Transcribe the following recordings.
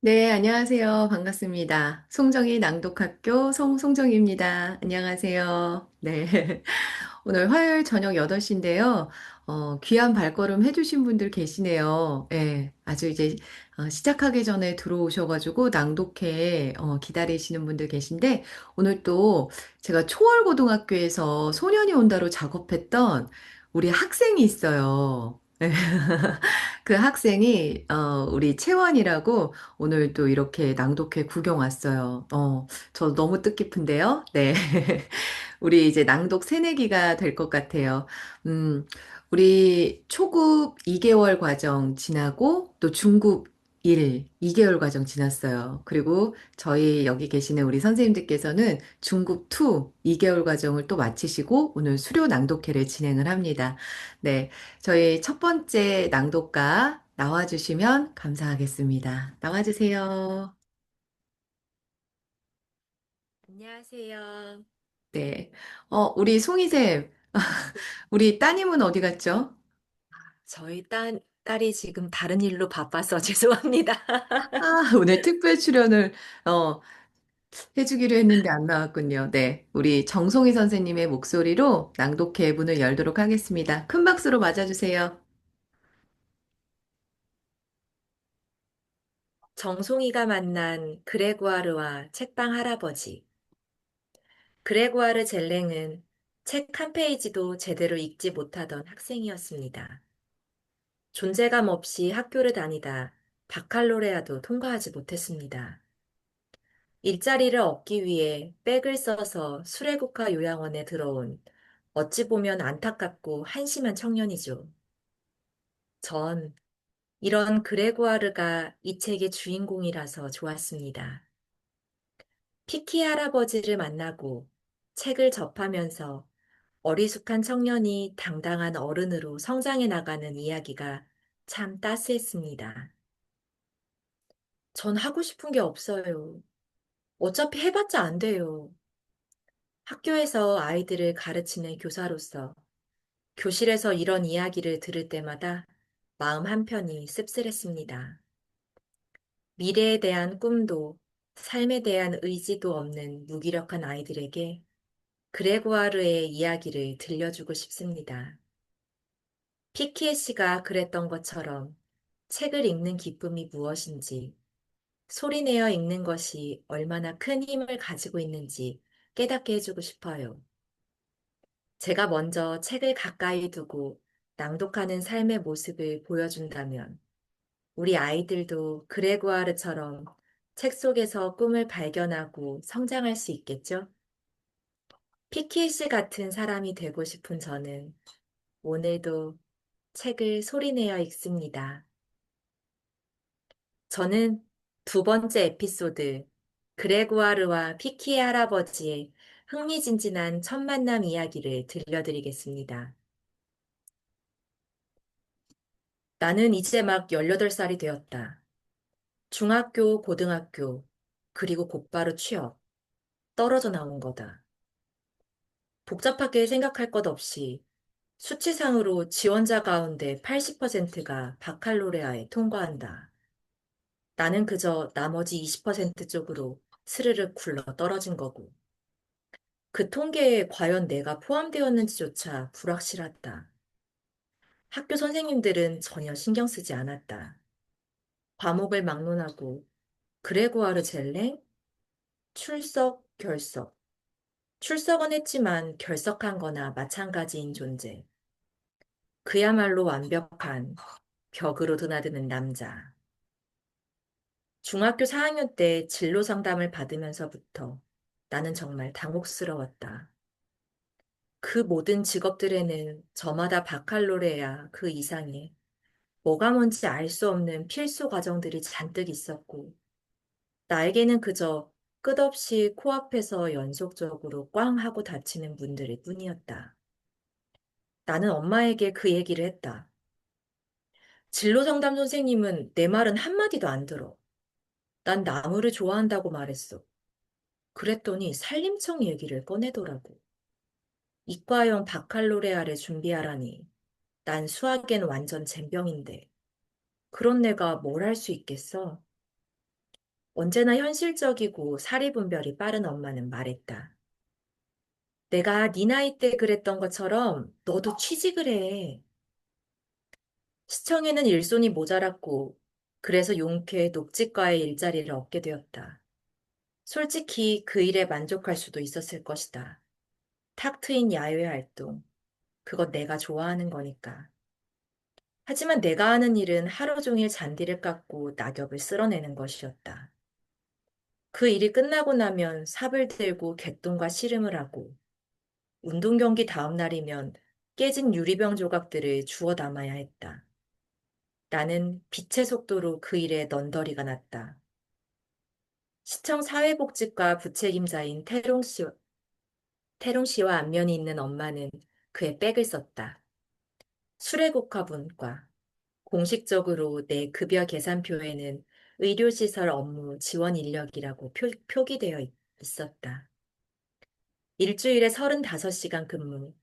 네, 안녕하세요. 반갑습니다. 송정희 낭독학교 송정희입니다. 안녕하세요. 네. 오늘 화요일 저녁 8시인데요. 귀한 발걸음 해주신 분들 계시네요. 예, 아주 이제 시작하기 전에 들어오셔가지고 낭독회 기다리시는 분들 계신데, 오늘 또 제가 초월고등학교에서 소년이 온다로 작업했던 우리 학생이 있어요. 예. 그 학생이 우리 채원이라고 오늘 또 이렇게 낭독회 구경 왔어요. 저 너무 뜻깊은데요. 네. 우리 이제 낭독 새내기가 될 것 같아요. 음, 우리 초급 2개월 과정 지나고 또 중급 2개월 과정 지났어요. 그리고 저희 여기 계시는 우리 선생님들께서는 중급 2 2개월 과정을 또 마치시고 오늘 수료 낭독회를 진행을 합니다. 네. 저희 첫 번째 낭독가 나와주시면 감사하겠습니다. 나와주세요. 안녕하세요. 네. 우리 송이쌤, 우리 따님은 어디 갔죠? 저희 딸이 지금 다른 일로 바빠서 죄송합니다. 오늘 특별 출연을, 어, 해주기로 했는데 안 나왔군요. 네. 우리 정송이 선생님의 목소리로 낭독회 문을 열도록 하겠습니다. 큰 박수로 맞아주세요. 정송이가 만난 그레고아르와 책방 할아버지. 그레고아르 젤랭은 책 한 페이지도 제대로 읽지 못하던 학생이었습니다. 존재감 없이 학교를 다니다 바칼로레아도 통과하지 못했습니다. 일자리를 얻기 위해 백을 써서 수레국화 요양원에 들어온 어찌 보면 안타깝고 한심한 청년이죠. 전 이런 그레고아르가 이 책의 주인공이라서 좋았습니다. 피키 할아버지를 만나고 책을 접하면서 어리숙한 청년이 당당한 어른으로 성장해 나가는 이야기가 참 따스했습니다. 전 하고 싶은 게 없어요. 어차피 해봤자 안 돼요. 학교에서 아이들을 가르치는 교사로서 교실에서 이런 이야기를 들을 때마다 마음 한편이 씁쓸했습니다. 미래에 대한 꿈도 삶에 대한 의지도 없는 무기력한 아이들에게 그레고아르의 이야기를 들려주고 싶습니다. 피키에 씨가 그랬던 것처럼 책을 읽는 기쁨이 무엇인지, 소리내어 읽는 것이 얼마나 큰 힘을 가지고 있는지 깨닫게 해주고 싶어요. 제가 먼저 책을 가까이 두고 낭독하는 삶의 모습을 보여준다면 우리 아이들도 그레고아르처럼 책 속에서 꿈을 발견하고 성장할 수 있겠죠? 피키 씨 같은 사람이 되고 싶은 저는 오늘도 책을 소리내어 읽습니다. 저는 두 번째 에피소드, 그레고아르와 피키의 할아버지의 흥미진진한 첫 만남 이야기를 들려드리겠습니다. 나는 이제 막 18살이 되었다. 중학교, 고등학교, 그리고 곧바로 취업, 떨어져 나온 거다. 복잡하게 생각할 것 없이 수치상으로 지원자 가운데 80%가 바칼로레아에 통과한다. 나는 그저 나머지 20% 쪽으로 스르륵 굴러 떨어진 거고. 그 통계에 과연 내가 포함되었는지조차 불확실하다. 학교 선생님들은 전혀 신경 쓰지 않았다. 과목을 막론하고 그레고아르 젤랭, 출석, 결석. 출석은 했지만 결석한 거나 마찬가지인 존재. 그야말로 완벽한 벽으로 드나드는 남자. 중학교 4학년 때 진로 상담을 받으면서부터 나는 정말 당혹스러웠다. 그 모든 직업들에는 저마다 바칼로레아 그 이상의 뭐가 뭔지 알 수 없는 필수 과정들이 잔뜩 있었고, 나에게는 그저 끝없이 코앞에서 연속적으로 꽝 하고 다치는 분들일 뿐이었다. 나는 엄마에게 그 얘기를 했다. 진로 상담 선생님은 내 말은 한마디도 안 들어. 난 나무를 좋아한다고 말했어. 그랬더니 산림청 얘기를 꺼내더라고. 이과형 바칼로레아를 준비하라니. 난 수학엔 완전 젬병인데. 그런 내가 뭘 할 수 있겠어? 언제나 현실적이고 사리분별이 빠른 엄마는 말했다. 내가 네 나이 때 그랬던 것처럼 너도 취직을 해. 시청에는 일손이 모자랐고 그래서 용케 녹지과의 일자리를 얻게 되었다. 솔직히 그 일에 만족할 수도 있었을 것이다. 탁 트인 야외 활동. 그건 내가 좋아하는 거니까. 하지만 내가 하는 일은 하루 종일 잔디를 깎고 낙엽을 쓸어내는 것이었다. 그 일이 끝나고 나면 삽을 들고 개똥과 씨름을 하고 운동 경기 다음 날이면 깨진 유리병 조각들을 주워 담아야 했다. 나는 빛의 속도로 그 일에 넌더리가 났다. 시청 사회복지과 부책임자인 태롱 씨와 안면이 있는 엄마는 그의 백을 썼다. 수레국화분과 공식적으로 내 급여 계산표에는 의료시설 업무 지원 인력이라고 표기되어 있었다. 일주일에 35시간 근무,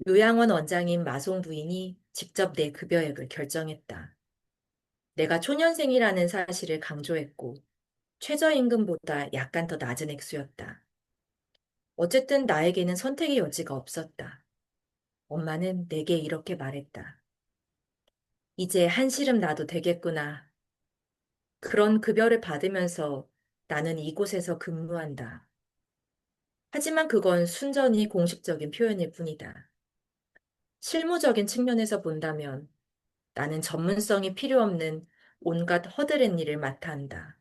요양원 원장인 마송 부인이 직접 내 급여액을 결정했다. 내가 초년생이라는 사실을 강조했고, 최저임금보다 약간 더 낮은 액수였다. 어쨌든 나에게는 선택의 여지가 없었다. 엄마는 내게 이렇게 말했다. 이제 한시름 나도 되겠구나. 그런 급여를 받으면서 나는 이곳에서 근무한다. 하지만 그건 순전히 공식적인 표현일 뿐이다. 실무적인 측면에서 본다면 나는 전문성이 필요 없는 온갖 허드렛 일을 맡아 한다.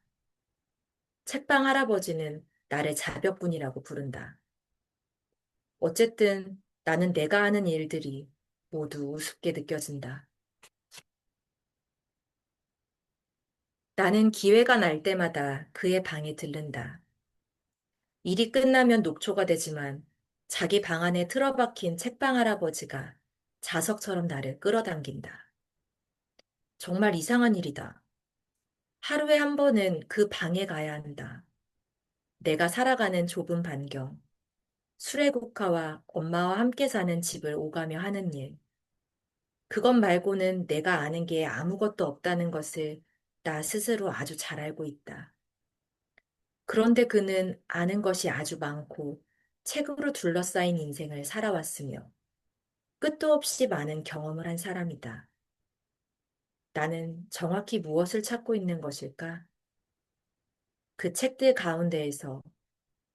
책방 할아버지는 나를 자벽분이라고 부른다. 어쨌든 나는 내가 하는 일들이 모두 우습게 느껴진다. 나는 기회가 날 때마다 그의 방에 들른다. 일이 끝나면 녹초가 되지만 자기 방 안에 틀어박힌 책방 할아버지가 자석처럼 나를 끌어당긴다. 정말 이상한 일이다. 하루에 한 번은 그 방에 가야 한다. 내가 살아가는 좁은 반경, 수레국화와 엄마와 함께 사는 집을 오가며 하는 일. 그것 말고는 내가 아는 게 아무것도 없다는 것을 나 스스로 아주 잘 알고 있다. 그런데 그는 아는 것이 아주 많고 책으로 둘러싸인 인생을 살아왔으며 끝도 없이 많은 경험을 한 사람이다. 나는 정확히 무엇을 찾고 있는 것일까? 그 책들 가운데에서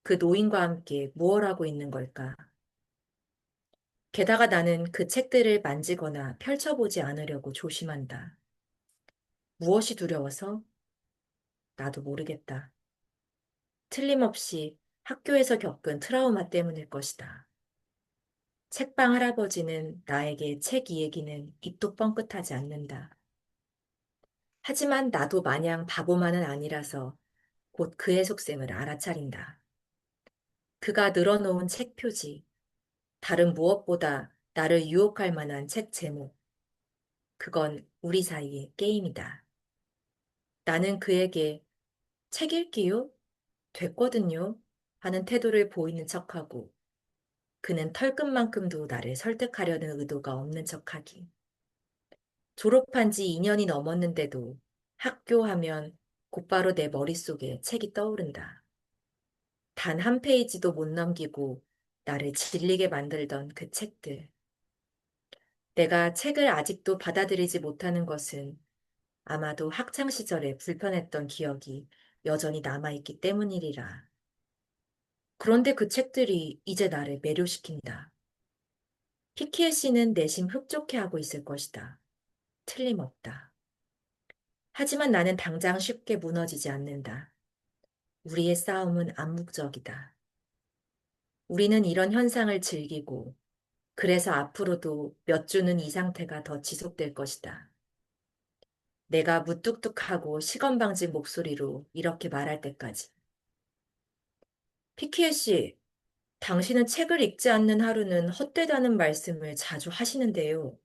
그 노인과 함께 무엇 하고 있는 걸까? 게다가 나는 그 책들을 만지거나 펼쳐보지 않으려고 조심한다. 무엇이 두려워서? 나도 모르겠다. 틀림없이 학교에서 겪은 트라우마 때문일 것이다. 책방 할아버지는 나에게 책 이야기는 입도 뻥끗하지 않는다. 하지만 나도 마냥 바보만은 아니라서 곧 그의 속셈을 알아차린다. 그가 늘어놓은 책 표지, 다른 무엇보다 나를 유혹할 만한 책 제목, 그건 우리 사이의 게임이다. 나는 그에게 책 읽기요? 됐거든요. 하는 태도를 보이는 척하고 그는 털끝만큼도 나를 설득하려는 의도가 없는 척하기. 졸업한 지 2년이 넘었는데도 학교 하면 곧바로 내 머릿속에 책이 떠오른다. 단 한 페이지도 못 넘기고 나를 질리게 만들던 그 책들. 내가 책을 아직도 받아들이지 못하는 것은 아마도 학창 시절에 불편했던 기억이 여전히 남아있기 때문이리라. 그런데 그 책들이 이제 나를 매료시킨다. 피키에 씨는 내심 흡족해하고 있을 것이다. 틀림없다. 하지만 나는 당장 쉽게 무너지지 않는다. 우리의 싸움은 암묵적이다. 우리는 이런 현상을 즐기고, 그래서 앞으로도 몇 주는 이 상태가 더 지속될 것이다. 내가 무뚝뚝하고 시건방진 목소리로 이렇게 말할 때까지. 피키에 씨, 당신은 책을 읽지 않는 하루는 헛되다는 말씀을 자주 하시는데요.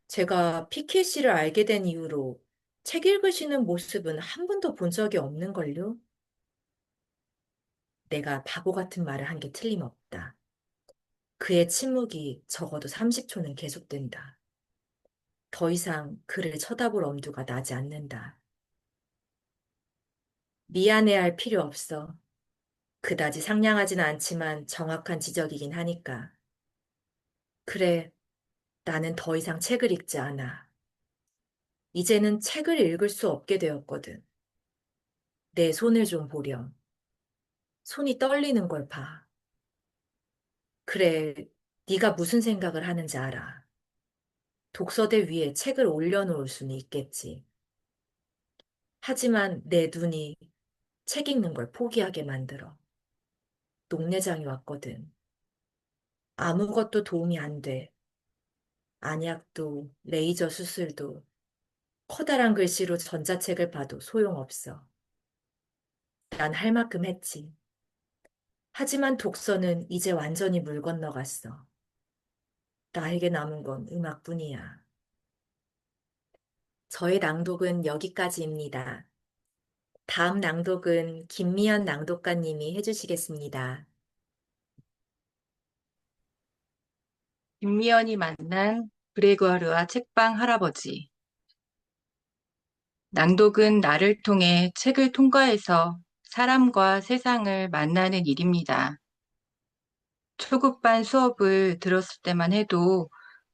제가 피키에 씨를 알게 된 이후로 책 읽으시는 모습은 한 번도 본 적이 없는걸요? 내가 바보 같은 말을 한 게 틀림없다. 그의 침묵이 적어도 30초는 계속된다. 더 이상 그를 쳐다볼 엄두가 나지 않는다. 미안해할 필요 없어. 그다지 상냥하진 않지만 정확한 지적이긴 하니까. 그래, 나는 더 이상 책을 읽지 않아. 이제는 책을 읽을 수 없게 되었거든. 내 손을 좀 보렴. 손이 떨리는 걸 봐. 그래, 네가 무슨 생각을 하는지 알아. 독서대 위에 책을 올려놓을 수는 있겠지. 하지만 내 눈이 책 읽는 걸 포기하게 만들어. 녹내장이 왔거든. 아무것도 도움이 안 돼. 안약도, 레이저 수술도, 커다란 글씨로 전자책을 봐도 소용없어. 난 할 만큼 했지. 하지만 독서는 이제 완전히 물 건너갔어. 나에게 남은 건 음악뿐이야. 저의 낭독은 여기까지입니다. 다음 낭독은 김미연 낭독가님이 해주시겠습니다. 김미연이 만난 그레고르와 책방 할아버지. 낭독은 나를 통해 책을 통과해서 사람과 세상을 만나는 일입니다. 초급반 수업을 들었을 때만 해도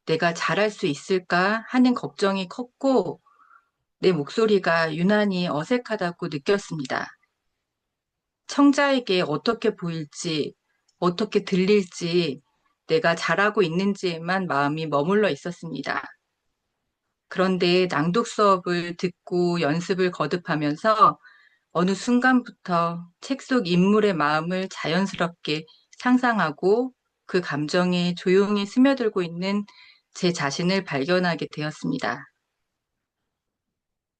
내가 잘할 수 있을까 하는 걱정이 컸고 내 목소리가 유난히 어색하다고 느꼈습니다. 청자에게 어떻게 보일지, 어떻게 들릴지, 내가 잘하고 있는지에만 마음이 머물러 있었습니다. 그런데 낭독 수업을 듣고 연습을 거듭하면서 어느 순간부터 책 속 인물의 마음을 자연스럽게 상상하고 그 감정에 조용히 스며들고 있는 제 자신을 발견하게 되었습니다.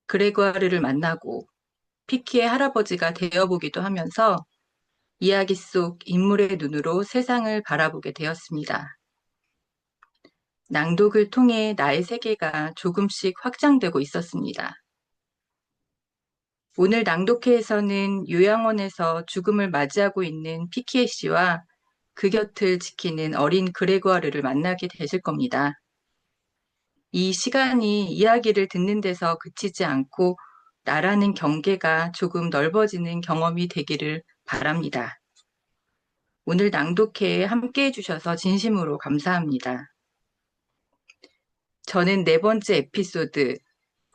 그레고아르를 만나고 피키의 할아버지가 되어보기도 하면서 이야기 속 인물의 눈으로 세상을 바라보게 되었습니다. 낭독을 통해 나의 세계가 조금씩 확장되고 있었습니다. 오늘 낭독회에서는 요양원에서 죽음을 맞이하고 있는 피키에 씨와 그 곁을 지키는 어린 그레고아르를 만나게 되실 겁니다. 이 시간이 이야기를 듣는 데서 그치지 않고 나라는 경계가 조금 넓어지는 경험이 되기를 바랍니다. 오늘 낭독회에 함께 해주셔서 진심으로 감사합니다. 저는 네 번째 에피소드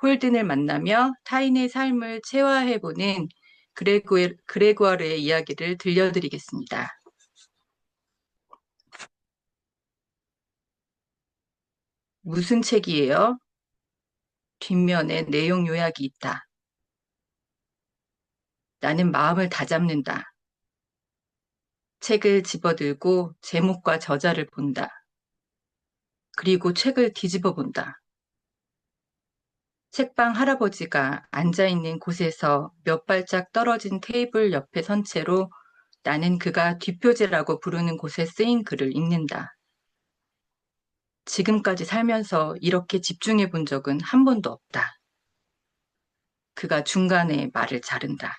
홀든을 만나며 타인의 삶을 체화해보는 그레고아르의 이야기를 들려드리겠습니다. 무슨 책이에요? 뒷면에 내용 요약이 있다. 나는 마음을 다잡는다. 책을 집어들고 제목과 저자를 본다. 그리고 책을 뒤집어 본다. 책방 할아버지가 앉아있는 곳에서 몇 발짝 떨어진 테이블 옆에 선 채로 나는 그가 뒷표제라고 부르는 곳에 쓰인 글을 읽는다. 지금까지 살면서 이렇게 집중해 본 적은 한 번도 없다. 그가 중간에 말을 자른다.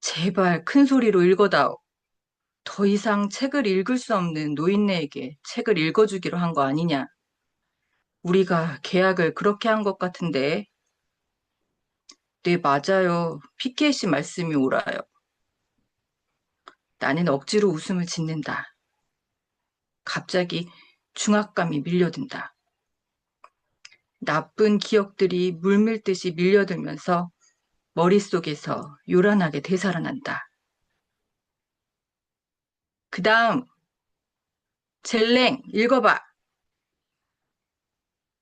제발 큰 소리로 읽어다오. 더 이상 책을 읽을 수 없는 노인네에게 책을 읽어주기로 한 거 아니냐? 우리가 계약을 그렇게 한 것 같은데. 네, 맞아요. 피케 씨 말씀이 옳아요. 나는 억지로 웃음을 짓는다. 갑자기 중압감이 밀려든다. 나쁜 기억들이 물밀듯이 밀려들면서 머릿속에서 요란하게 되살아난다. 그 다음, 젤랭, 읽어봐.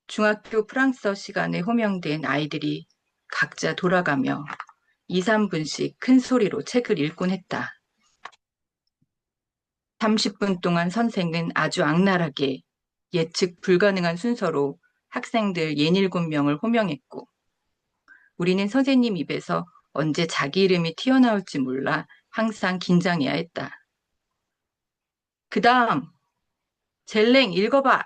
중학교 프랑스어 시간에 호명된 아이들이 각자 돌아가며 2, 3분씩 큰 소리로 책을 읽곤 했다. 30분 동안 선생은 아주 악랄하게 예측 불가능한 순서로 학생들 67명을 호명했고 우리는 선생님 입에서 언제 자기 이름이 튀어나올지 몰라 항상 긴장해야 했다. 그 다음, 젤랭 읽어봐.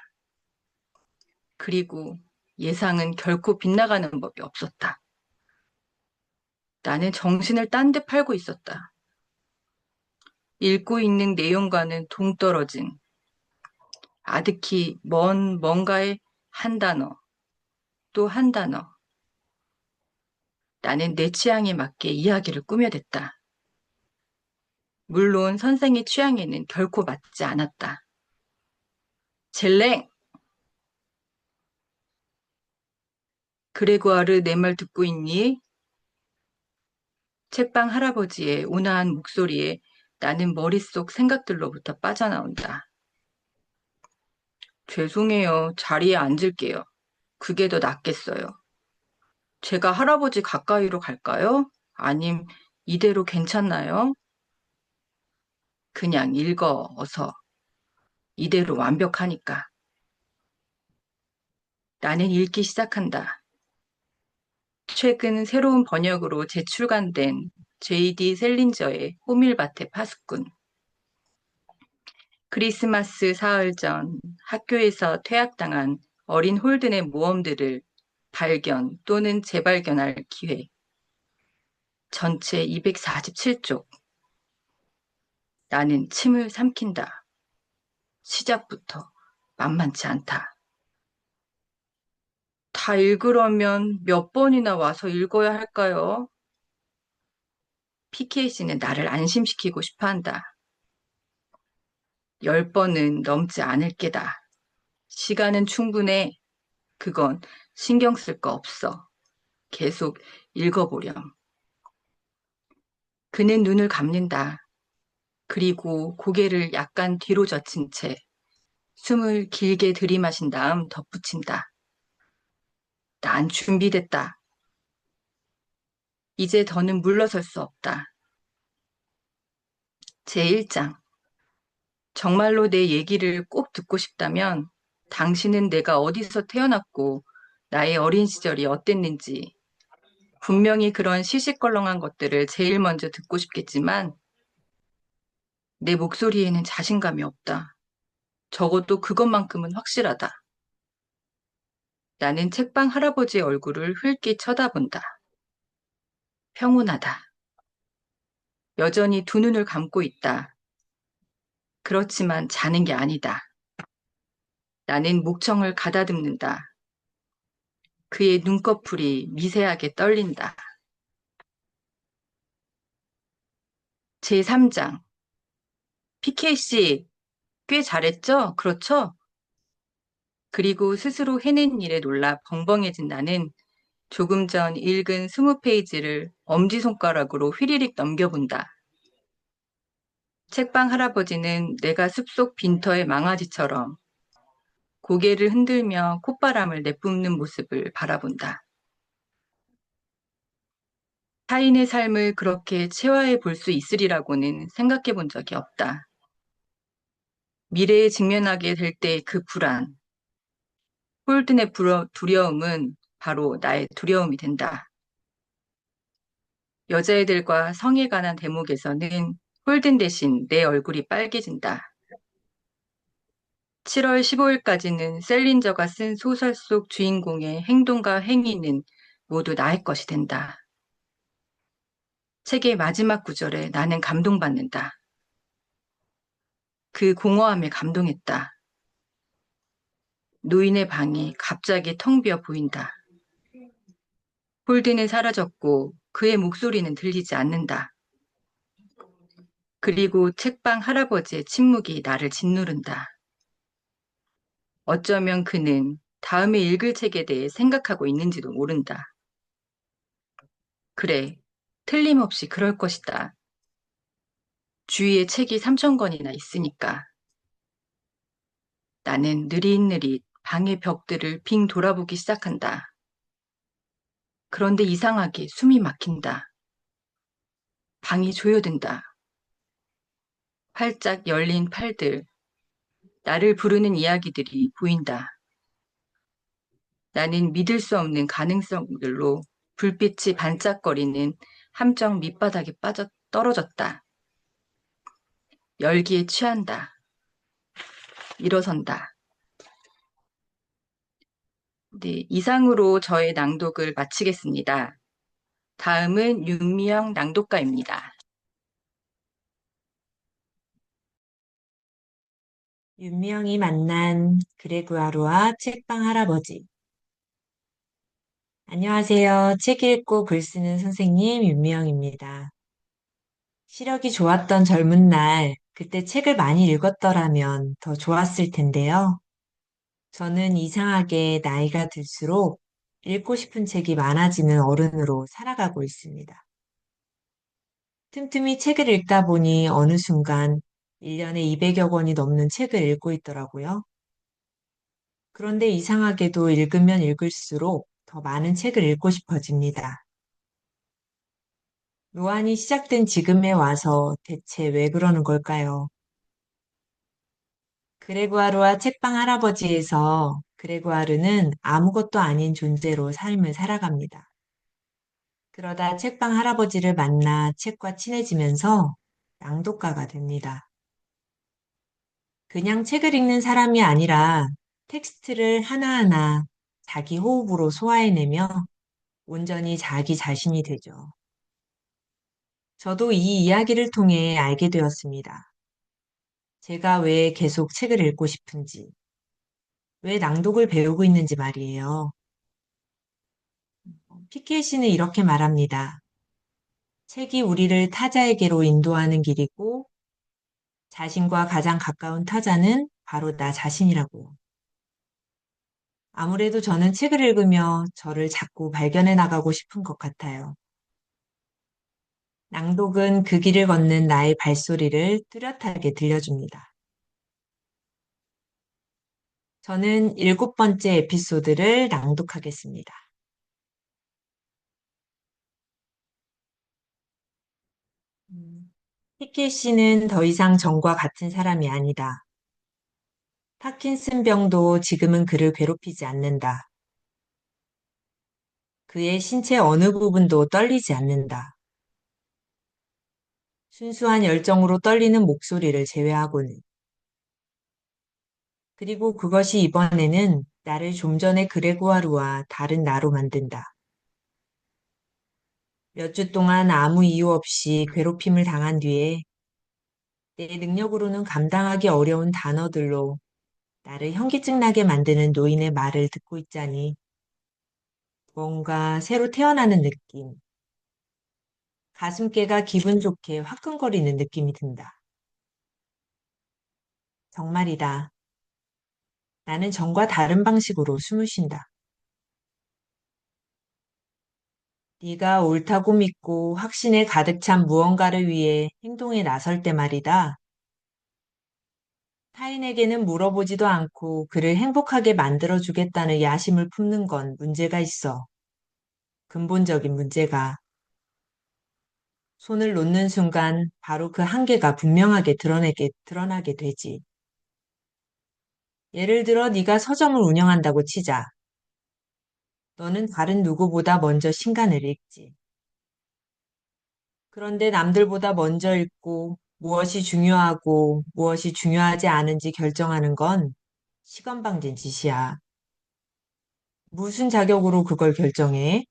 그리고 예상은 결코 빗나가는 법이 없었다. 나는 정신을 딴 데 팔고 있었다. 읽고 있는 내용과는 동떨어진 아득히 뭔가의 한 단어, 또 한 단어. 나는 내 취향에 맞게 이야기를 꾸며댔다. 물론 선생의 취향에는 결코 맞지 않았다. 젤랭! 그레고아르 내 말 듣고 있니? 책방 할아버지의 온화한 목소리에 나는 머릿속 생각들로부터 빠져나온다. 죄송해요. 자리에 앉을게요. 그게 더 낫겠어요. 제가 할아버지 가까이로 갈까요? 아님 이대로 괜찮나요? 그냥 읽어, 어서. 이대로 완벽하니까. 나는 읽기 시작한다. 최근 새로운 번역으로 재출간된 J.D. 셀린저의 호밀밭의 파수꾼. 크리스마스 사흘 전 학교에서 퇴학당한 어린 홀든의 모험들을 발견 또는 재발견할 기회. 전체 247쪽. 나는 침을 삼킨다. 시작부터 만만치 않다. 다 읽으려면 몇 번이나 와서 읽어야 할까요? PKC는 나를 안심시키고 싶어 한다. 10번은 넘지 않을 게다. 시간은 충분해. 그건 신경 쓸 거 없어. 계속 읽어보렴. 그는 눈을 감는다. 그리고 고개를 약간 뒤로 젖힌 채 숨을 길게 들이마신 다음 덧붙인다. 난 준비됐다. 이제 더는 물러설 수 없다. 제1장. 정말로 내 얘기를 꼭 듣고 싶다면 당신은 내가 어디서 태어났고 나의 어린 시절이 어땠는지 분명히 그런 시시껄렁한 것들을 제일 먼저 듣고 싶겠지만 내 목소리에는 자신감이 없다. 적어도 그것만큼은 확실하다. 나는 책방 할아버지의 얼굴을 흘낏 쳐다본다. 평온하다. 여전히 두 눈을 감고 있다. 그렇지만 자는 게 아니다. 나는 목청을 가다듬는다. 그의 눈꺼풀이 미세하게 떨린다. 제3장. PKC, 꽤 잘했죠? 그렇죠? 그리고 스스로 해낸 일에 놀라 벙벙해진 나는 조금 전 읽은 20페이지를 엄지손가락으로 휘리릭 넘겨본다. 책방 할아버지는 내가 숲속 빈터의 망아지처럼 고개를 흔들며 콧바람을 내뿜는 모습을 바라본다. 타인의 삶을 그렇게 체화해 볼 수 있으리라고는 생각해 본 적이 없다. 미래에 직면하게 될 때의 그 불안, 홀든의 두려움은 바로 나의 두려움이 된다. 여자애들과 성에 관한 대목에서는 홀든 대신 내 얼굴이 빨개진다. 7월 15일까지는 셀린저가 쓴 소설 속 주인공의 행동과 행위는 모두 나의 것이 된다. 책의 마지막 구절에 나는 감동받는다. 그 공허함에 감동했다. 노인의 방이 갑자기 텅 비어 보인다. 홀든은 사라졌고 그의 목소리는 들리지 않는다. 그리고 책방 할아버지의 침묵이 나를 짓누른다. 어쩌면 그는 다음에 읽을 책에 대해 생각하고 있는지도 모른다. 그래, 틀림없이 그럴 것이다. 주위에 책이 3,000권이나 있으니까. 나는 느릿느릿 방의 벽들을 빙 돌아보기 시작한다. 그런데 이상하게 숨이 막힌다. 방이 조여든다. 활짝 열린 팔들, 나를 부르는 이야기들이 보인다. 나는 믿을 수 없는 가능성들로 불빛이 반짝거리는 함정 밑바닥에 빠져 떨어졌다. 열기에 취한다. 일어선다. 네, 이상으로 저의 낭독을 마치겠습니다. 다음은 윤미영 낭독가입니다. 윤명이 만난 그레구아르와 책방 할아버지. 안녕하세요. 책 읽고 글 쓰는 선생님 윤미영입니다. 시력이 좋았던 젊은 날, 그때 책을 많이 읽었더라면 더 좋았을 텐데요. 저는 이상하게 나이가 들수록 읽고 싶은 책이 많아지는 어른으로 살아가고 있습니다. 틈틈이 책을 읽다 보니 어느 순간 1년에 200여 권이 넘는 책을 읽고 있더라고요. 그런데 이상하게도 읽으면 읽을수록 더 많은 책을 읽고 싶어집니다. 노안이 시작된 지금에 와서 대체 왜 그러는 걸까요? 그레고아르와 책방 할아버지에서 그레고아르는 아무것도 아닌 존재로 삶을 살아갑니다. 그러다 책방 할아버지를 만나 책과 친해지면서 낭독가가 됩니다. 그냥 책을 읽는 사람이 아니라 텍스트를 하나하나 자기 호흡으로 소화해내며 온전히 자기 자신이 되죠. 저도 이 이야기를 통해 알게 되었습니다. 제가 왜 계속 책을 읽고 싶은지, 왜 낭독을 배우고 있는지 말이에요. 피켓시는 이렇게 말합니다. 책이 우리를 타자에게로 인도하는 길이고 자신과 가장 가까운 타자는 바로 나 자신이라고요. 아무래도 저는 책을 읽으며 저를 자꾸 발견해 나가고 싶은 것 같아요. 낭독은 그 길을 걷는 나의 발소리를 뚜렷하게 들려줍니다. 저는 7번째 에피소드를 낭독하겠습니다. 피켓 씨는 더 이상 전과 같은 사람이 아니다. 파킨슨 병도 지금은 그를 괴롭히지 않는다. 그의 신체 어느 부분도 떨리지 않는다. 순수한 열정으로 떨리는 목소리를 제외하고는. 그리고 그것이 이번에는 나를 좀 전에 그레고아르와 다른 나로 만든다. 몇 주 동안 아무 이유 없이 괴롭힘을 당한 뒤에 내 능력으로는 감당하기 어려운 단어들로 나를 현기증 나게 만드는 노인의 말을 듣고 있자니 뭔가 새로 태어나는 느낌, 가슴께가 기분 좋게 화끈거리는 느낌이 든다. 정말이다. 나는 전과 다른 방식으로 숨을 쉰다. 네가 옳다고 믿고 확신에 가득 찬 무언가를 위해 행동에 나설 때 말이다. 타인에게는 물어보지도 않고 그를 행복하게 만들어주겠다는 야심을 품는 건 문제가 있어. 근본적인 문제가. 손을 놓는 순간 바로 그 한계가 분명하게 드러나게 되지. 예를 들어 네가 서점을 운영한다고 치자. 너는 다른 누구보다 먼저 신간을 읽지. 그런데 남들보다 먼저 읽고 무엇이 중요하고 무엇이 중요하지 않은지 결정하는 건 시건방진 짓이야. 무슨 자격으로 그걸 결정해?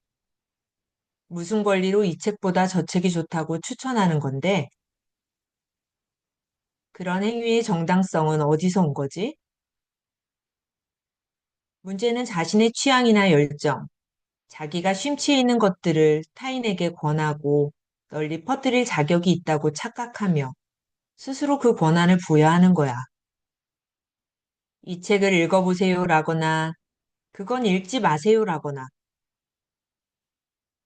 무슨 권리로 이 책보다 저 책이 좋다고 추천하는 건데 그런 행위의 정당성은 어디서 온 거지? 문제는 자신의 취향이나 열정, 자기가 심취해 있는 것들을 타인에게 권하고 널리 퍼뜨릴 자격이 있다고 착각하며 스스로 그 권한을 부여하는 거야. 이 책을 읽어보세요라거나 그건 읽지 마세요라거나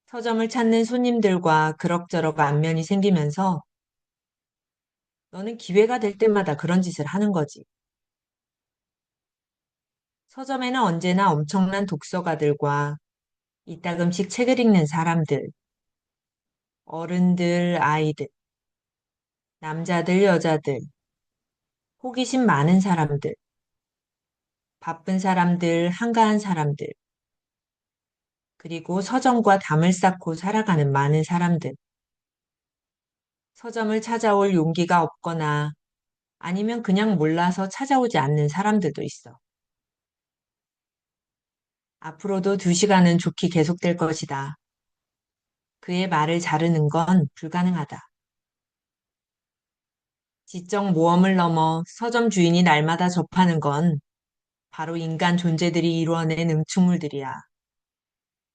서점을 찾는 손님들과 그럭저럭 안면이 생기면서 너는 기회가 될 때마다 그런 짓을 하는 거지. 서점에는 언제나 엄청난 독서가들과 이따금씩 책을 읽는 사람들, 어른들, 아이들, 남자들, 여자들, 호기심 많은 사람들, 바쁜 사람들, 한가한 사람들, 그리고 서점과 담을 쌓고 살아가는 많은 사람들. 서점을 찾아올 용기가 없거나 아니면 그냥 몰라서 찾아오지 않는 사람들도 있어. 앞으로도 2시간은 좋게 계속될 것이다. 그의 말을 자르는 건 불가능하다. 지적 모험을 넘어 서점 주인이 날마다 접하는 건 바로 인간 존재들이 이루어낸 응축물들이야.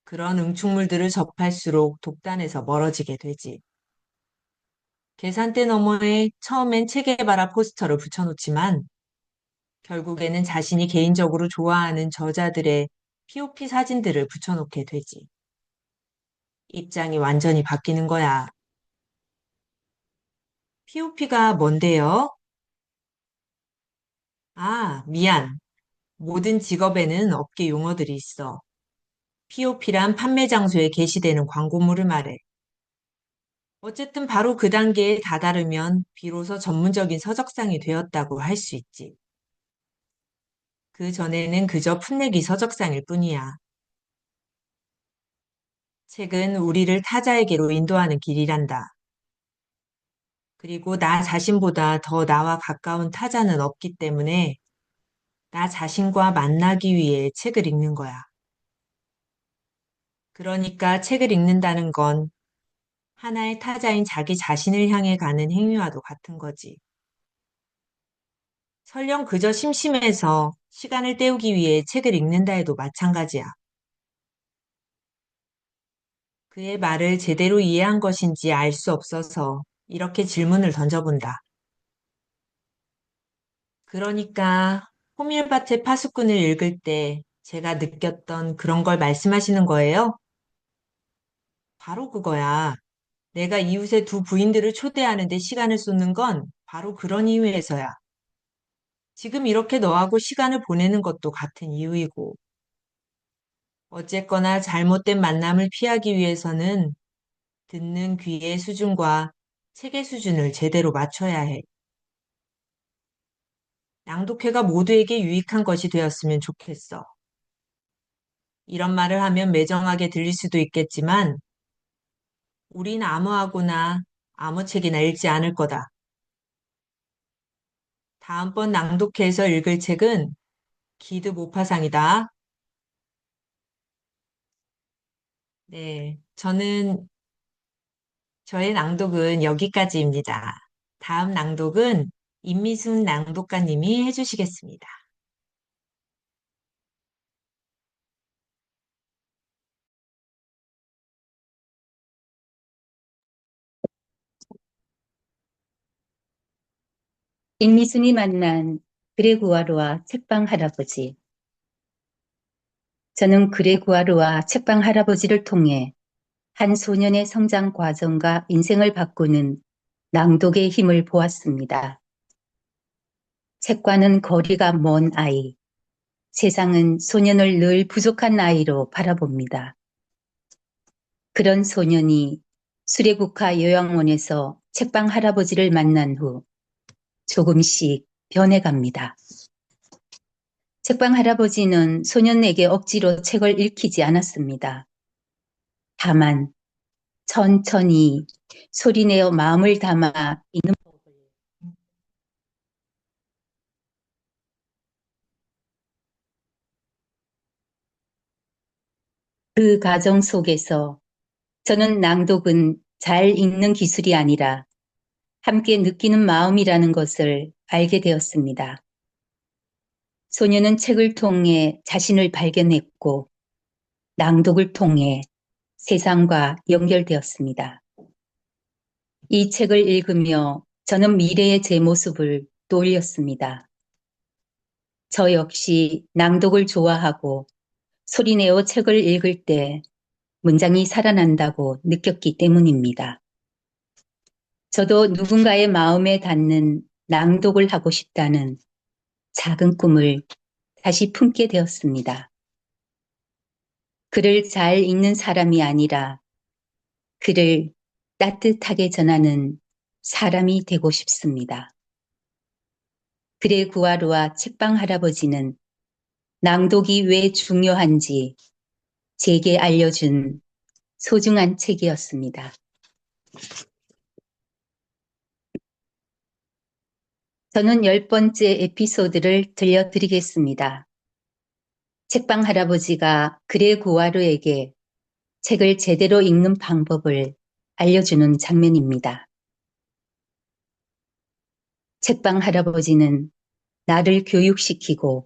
그런 응축물들을 접할수록 독단에서 멀어지게 되지. 계산대 너머에 처음엔 책 개발화 포스터를 붙여놓지만 결국에는 자신이 개인적으로 좋아하는 저자들의 POP 사진들을 붙여놓게 되지. 입장이 완전히 바뀌는 거야. POP가 뭔데요? 아, 미안. 모든 직업에는 업계 용어들이 있어. POP란 판매 장소에 게시되는 광고물을 말해. 어쨌든 바로 그 단계에 다다르면 비로소 전문적인 서적상이 되었다고 할 수 있지. 그 전에는 그저 풋내기 서적상일 뿐이야. 책은 우리를 타자에게로 인도하는 길이란다. 그리고 나 자신보다 더 나와 가까운 타자는 없기 때문에 나 자신과 만나기 위해 책을 읽는 거야. 그러니까 책을 읽는다는 건 하나의 타자인 자기 자신을 향해 가는 행위와도 같은 거지. 설령 그저 심심해서 시간을 때우기 위해 책을 읽는다 해도 마찬가지야. 그의 말을 제대로 이해한 것인지 알 수 없어서 이렇게 질문을 던져본다. 그러니까 호밀밭의 파수꾼을 읽을 때 제가 느꼈던 그런 걸 말씀하시는 거예요? 바로 그거야. 내가 이웃의 두 부인들을 초대하는데 시간을 쏟는 건 바로 그런 이유에서야. 지금 이렇게 너하고 시간을 보내는 것도 같은 이유이고. 어쨌거나 잘못된 만남을 피하기 위해서는 듣는 귀의 수준과 책의 수준을 제대로 맞춰야 해. 낭독회가 모두에게 유익한 것이 되었으면 좋겠어. 이런 말을 하면 매정하게 들릴 수도 있겠지만, 우린 아무하고나 아무 책이나 읽지 않을 거다. 다음번 낭독회에서 읽을 책은 기드 모파상이다. 네, 저의 낭독은 여기까지입니다. 다음 낭독은 임미순 낭독가님이 해주시겠습니다. 임미순이 만난 그레구아르와 책방 할아버지. 저는 그레구아르와 책방 할아버지를 통해 한 소년의 성장 과정과 인생을 바꾸는 낭독의 힘을 보았습니다. 책과는 거리가 먼 아이. 세상은 소년을 늘 부족한 아이로 바라봅니다. 그런 소년이 수레국화 요양원에서 책방 할아버지를 만난 후 조금씩 변해갑니다. 책방 할아버지는 소년에게 억지로 책을 읽히지 않았습니다. 다만 천천히 소리내어 마음을 담아 읽는 법을 그 과정 속에서 저는 낭독은 잘 읽는 기술이 아니라 함께 느끼는 마음이라는 것을 알게 되었습니다. 소년은 책을 통해 자신을 발견했고 낭독을 통해 세상과 연결되었습니다. 이 책을 읽으며 저는 미래의 제 모습을 떠올렸습니다. 저 역시 낭독을 좋아하고 소리내어 책을 읽을 때 문장이 살아난다고 느꼈기 때문입니다. 저도 누군가의 마음에 닿는 낭독을 하고 싶다는 작은 꿈을 다시 품게 되었습니다. 글을 잘 읽는 사람이 아니라 글을 따뜻하게 전하는 사람이 되고 싶습니다. 그레구아르와 책방 할아버지는 낭독이 왜 중요한지 제게 알려준 소중한 책이었습니다. 저는 10번째 에피소드를 들려드리겠습니다. 책방 할아버지가 그레구아르에게 책을 제대로 읽는 방법을 알려주는 장면입니다. 책방 할아버지는 나를 교육시키고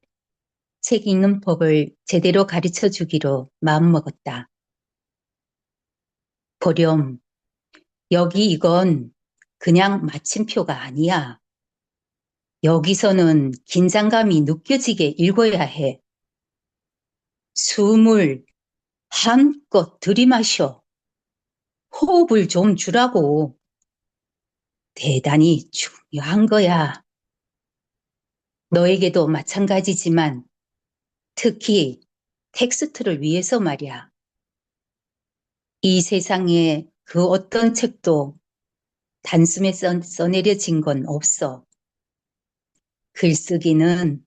책 읽는 법을 제대로 가르쳐 주기로 마음먹었다. 보렴, 여기 이건 그냥 마침표가 아니야. 여기서는 긴장감이 느껴지게 읽어야 해. 숨을 한껏 들이마셔. 호흡을 좀 주라고. 대단히 중요한 거야. 너에게도 마찬가지지만 특히 텍스트를 위해서 말이야. 이 세상에 그 어떤 책도 단숨에 써내려진 건 없어. 글쓰기는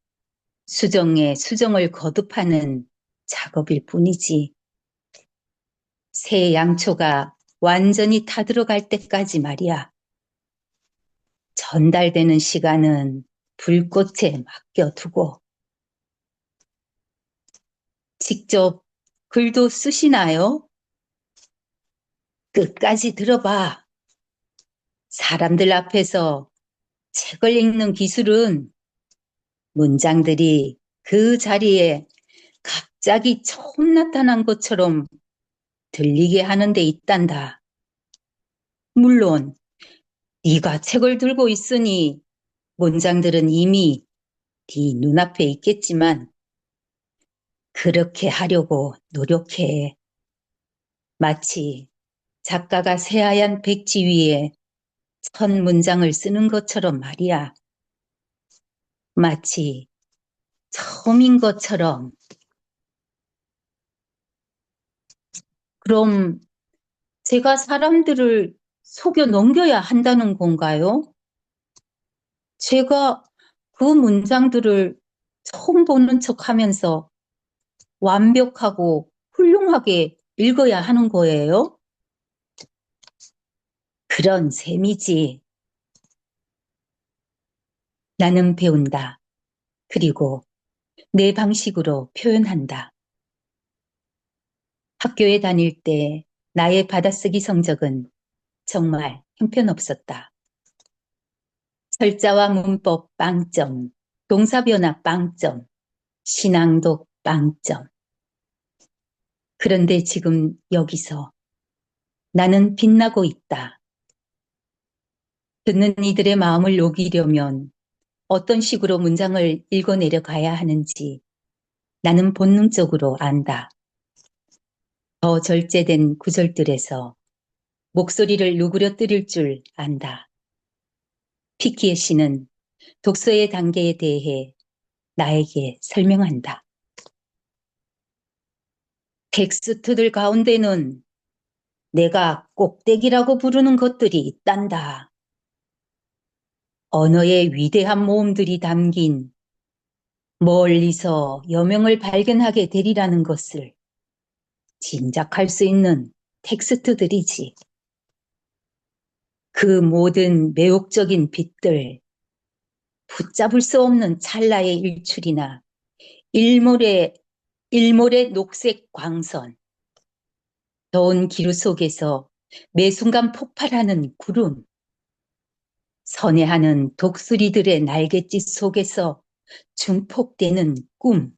수정에 수정을 거듭하는 작업일 뿐이지. 새 양초가 완전히 타들어갈 때까지 말이야. 전달되는 시간은 불꽃에 맡겨두고. 직접 글도 쓰시나요? 끝까지 들어봐. 사람들 앞에서 책을 읽는 기술은 문장들이 그 자리에 갑자기 처음 나타난 것처럼 들리게 하는 데 있단다. 물론 네가 책을 들고 있으니 문장들은 이미 네 눈앞에 있겠지만 그렇게 하려고 노력해. 마치 작가가 새하얀 백지 위에 첫 문장을 쓰는 것처럼 말이야. 마치 처음인 것처럼. 그럼 제가 사람들을 속여 넘겨야 한다는 건가요? 제가 그 문장들을 처음 보는 척 하면서 완벽하고 훌륭하게 읽어야 하는 거예요? 그런 셈이지. 나는 배운다. 그리고 내 방식으로 표현한다. 학교에 다닐 때 나의 받아쓰기 성적은 정말 형편없었다. 철자와 문법 빵점, 동사변화 빵점, 신앙독 빵점. 그런데 지금 여기서 나는 빛나고 있다. 듣는 이들의 마음을 녹이려면 어떤 식으로 문장을 읽어내려 가야 하는지 나는 본능적으로 안다. 더 절제된 구절들에서 목소리를 누그러뜨릴 줄 안다. 피키에 씨는 독서의 단계에 대해 나에게 설명한다. 텍스트들 가운데는 내가 꼭대기라고 부르는 것들이 있단다. 언어의 위대한 모험들이 담긴 멀리서 여명을 발견하게 되리라는 것을 짐작할 수 있는 텍스트들이지. 그 모든 매혹적인 빛들, 붙잡을 수 없는 찰나의 일출이나 일몰의 녹색 광선, 더운 기루 속에서 매 순간 폭발하는 구름, 선회하는 독수리들의 날갯짓 속에서 증폭되는 꿈,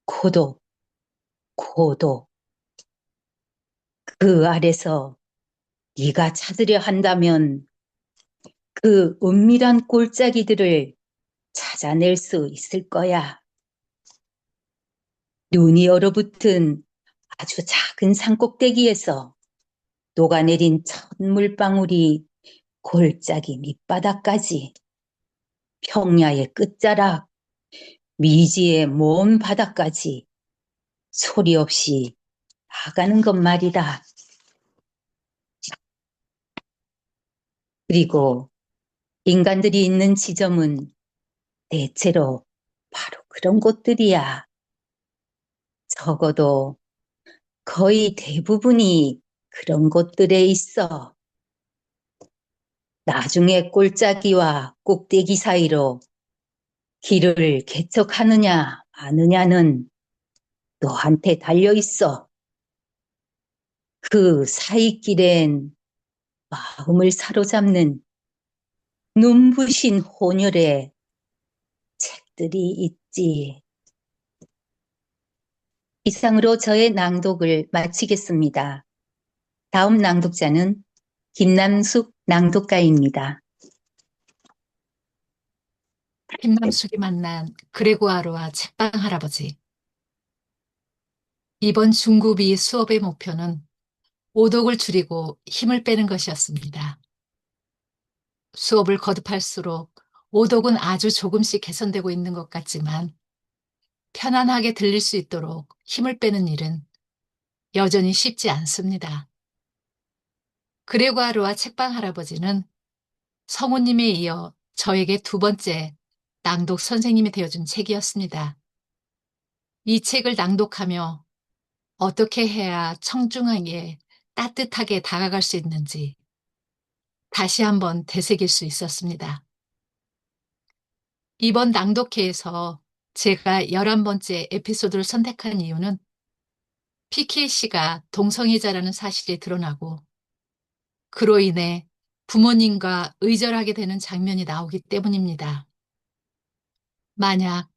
고독, 고독. 그 아래서 네가 찾으려 한다면 그 은밀한 골짜기들을 찾아낼 수 있을 거야. 눈이 얼어붙은 아주 작은 산꼭대기에서 녹아내린 첫 물방울이 골짜기 밑바닥까지, 평야의 끝자락, 미지의 먼 바다까지 소리 없이 나가는 것 말이다. 그리고 인간들이 있는 지점은 대체로 바로 그런 곳들이야. 적어도 거의 대부분이 그런 곳들에 있어. 나중에 골짜기와 꼭대기 사이로 길을 개척하느냐 마느냐는 너한테 달려 있어. 그 사이길엔 마음을 사로잡는 눈부신 혼혈의 책들이 있지. 이상으로 저의 낭독을 마치겠습니다. 다음 낭독자는 김남숙 낭독가입니다. 김남숙이 만난 그레고아르와 책방 할아버지. 이번 중급이 수업의 목표는 오독을 줄이고 힘을 빼는 것이었습니다. 수업을 거듭할수록 오독은 아주 조금씩 개선되고 있는 것 같지만 편안하게 들릴 수 있도록 힘을 빼는 일은 여전히 쉽지 않습니다. 그레고아르와 책방 할아버지는 성우님에 이어 저에게 두 번째 낭독 선생님이 되어준 책이었습니다. 이 책을 낭독하며 어떻게 해야 청중에게 따뜻하게 다가갈 수 있는지 다시 한번 되새길 수 있었습니다. 이번 낭독회에서 제가 11번째 에피소드를 선택한 이유는 피키에 씨가 동성애자라는 사실이 드러나고 그로 인해 부모님과 의절하게 되는 장면이 나오기 때문입니다. 만약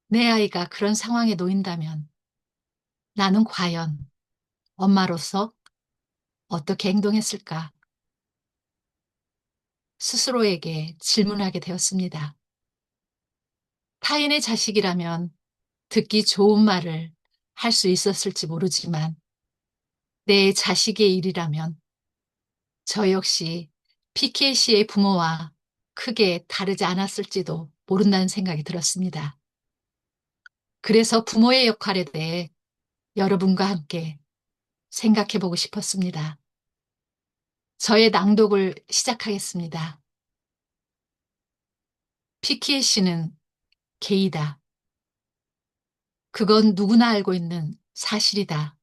내 아이가 그런 상황에 놓인다면 나는 과연 엄마로서 어떻게 행동했을까? 스스로에게 질문하게 되었습니다. 타인의 자식이라면 듣기 좋은 말을 할 수 있었을지 모르지만 내 자식의 일이라면 저 역시 피케 씨의 부모와 크게 다르지 않았을지도 모른다는 생각이 들었습니다. 그래서 부모의 역할에 대해 여러분과 함께 생각해 보고 싶었습니다. 저의 낭독을 시작하겠습니다. 피키에 씨는 게이다. 그건 누구나 알고 있는 사실이다.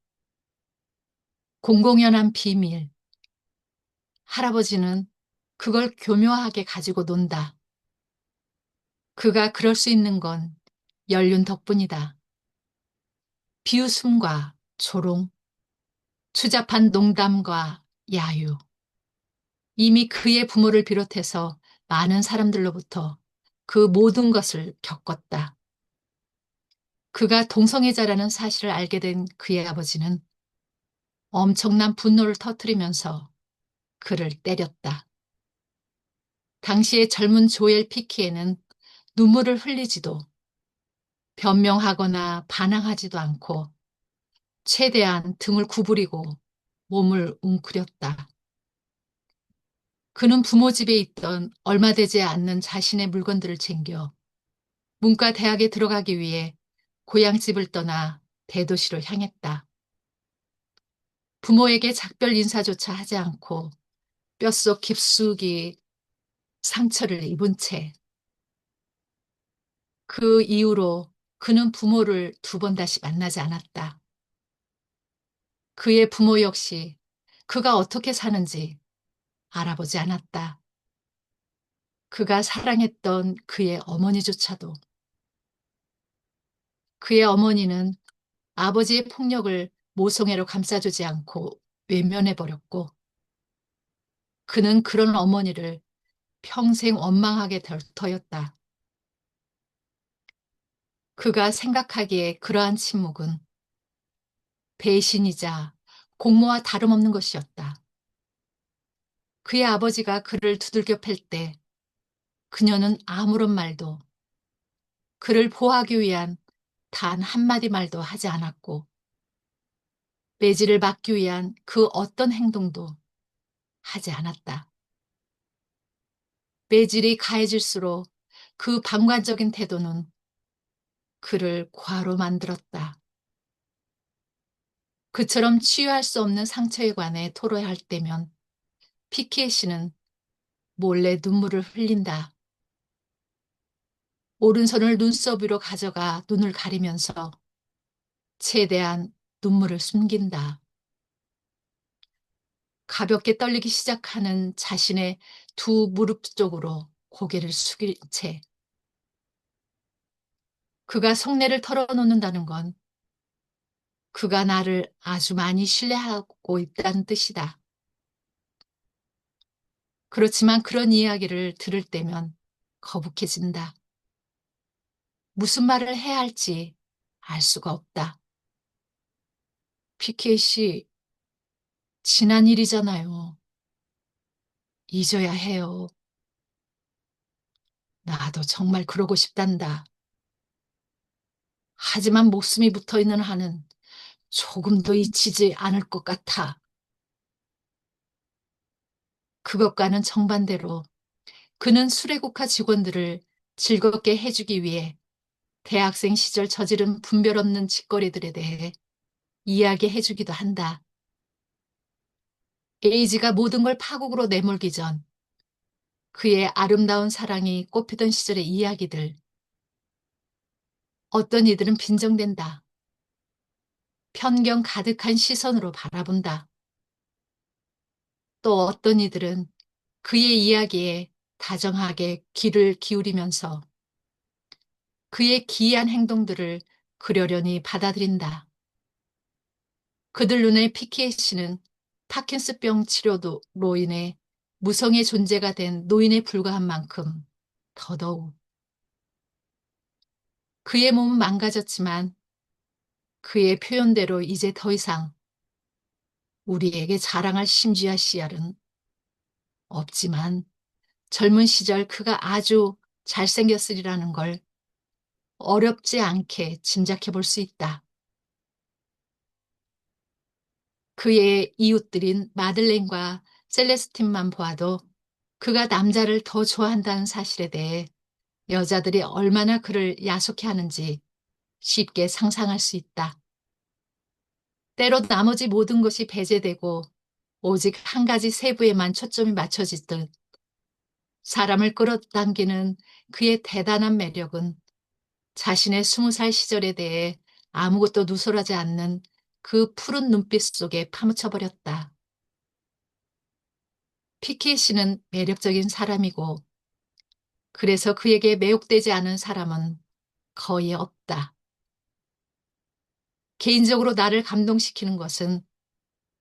공공연한 비밀. 할아버지는 그걸 교묘하게 가지고 논다. 그가 그럴 수 있는 건 연륜 덕분이다. 비웃음과 조롱, 추잡한 농담과 야유. 이미 그의 부모를 비롯해서 많은 사람들로부터 그 모든 것을 겪었다. 그가 동성애자라는 사실을 알게 된 그의 아버지는 엄청난 분노를 터뜨리면서 그를 때렸다. 당시의 젊은 조엘 피키에는 눈물을 흘리지도 변명하거나 반항하지도 않고 최대한 등을 구부리고 몸을 웅크렸다. 그는 부모 집에 있던 얼마 되지 않는 자신의 물건들을 챙겨 문과 대학에 들어가기 위해 고향집을 떠나 대도시로 향했다. 부모에게 작별 인사조차 하지 않고 뼛속 깊숙이 상처를 입은 채 그 이후로 그는 부모를 두 번 다시 만나지 않았다. 그의 부모 역시 그가 어떻게 사는지 알아보지 않았다. 그가 사랑했던 그의 어머니조차도. 그의 어머니는 아버지의 폭력을 모성애로 감싸주지 않고 외면해버렸고 그는 그런 어머니를 평생 원망하게 될 터였다. 그가 생각하기에 그러한 침묵은 배신이자 공모와 다름없는 것이었다. 그의 아버지가 그를 두들겨 팰 때 그녀는 아무런 말도 그를 보호하기 위한 단 한마디 말도 하지 않았고 매질을 막기 위한 그 어떤 행동도 하지 않았다. 매질이 가해질수록 그 방관적인 태도는 그를 과로 만들었다. 그처럼 치유할 수 없는 상처에 관해 토로할 때면 피키에 씨는 몰래 눈물을 흘린다. 오른손을 눈썹 위로 가져가 눈을 가리면서 최대한 눈물을 숨긴다. 가볍게 떨리기 시작하는 자신의 두 무릎 쪽으로 고개를 숙인 채 그가 속내를 털어놓는다는 건 그가 나를 아주 많이 신뢰하고 있다는 뜻이다. 그렇지만 그런 이야기를 들을 때면 거북해진다. 무슨 말을 해야 할지 알 수가 없다. 피케이 씨, 지난 일이잖아요. 잊어야 해요. 나도 정말 그러고 싶단다. 하지만 목숨이 붙어 있는 한은 조금도 잊히지 않을 것 같아. 그것과는 정반대로 그는 수레국화 직원들을 즐겁게 해주기 위해 대학생 시절 저지른 분별 없는 짓거리들에 대해 이야기해주기도 한다. 에이지가 모든 걸 파국으로 내몰기 전 그의 아름다운 사랑이 꽃피던 시절의 이야기들. 어떤 이들은 빈정된다. 편견 가득한 시선으로 바라본다. 또 어떤 이들은 그의 이야기에 다정하게 귀를 기울이면서 그의 기이한 행동들을 그러려니 받아들인다. 그들 눈에 피키에 씨는 파킨스병 치료로 인해 무성의 존재가 된 노인에 불과한 만큼 더더욱 그의 몸은 망가졌지만 그의 표현대로 이제 더 이상 우리에게 자랑할 심지어 씨알은 없지만 젊은 시절 그가 아주 잘생겼으리라는 걸 어렵지 않게 짐작해 볼 수 있다. 그의 이웃들인 마들렌과 셀레스틴만 보아도 그가 남자를 더 좋아한다는 사실에 대해 여자들이 얼마나 그를 야속해 하는지 쉽게 상상할 수 있다. 때로 나머지 모든 것이 배제되고 오직 한 가지 세부에만 초점이 맞춰지듯 사람을 끌어당기는 그의 대단한 매력은 자신의 20살 시절에 대해 아무것도 누설하지 않는 그 푸른 눈빛 속에 파묻혀버렸다. 피케 씨는 매력적인 사람이고 그래서 그에게 매혹되지 않은 사람은 거의 없다. 개인적으로 나를 감동시키는 것은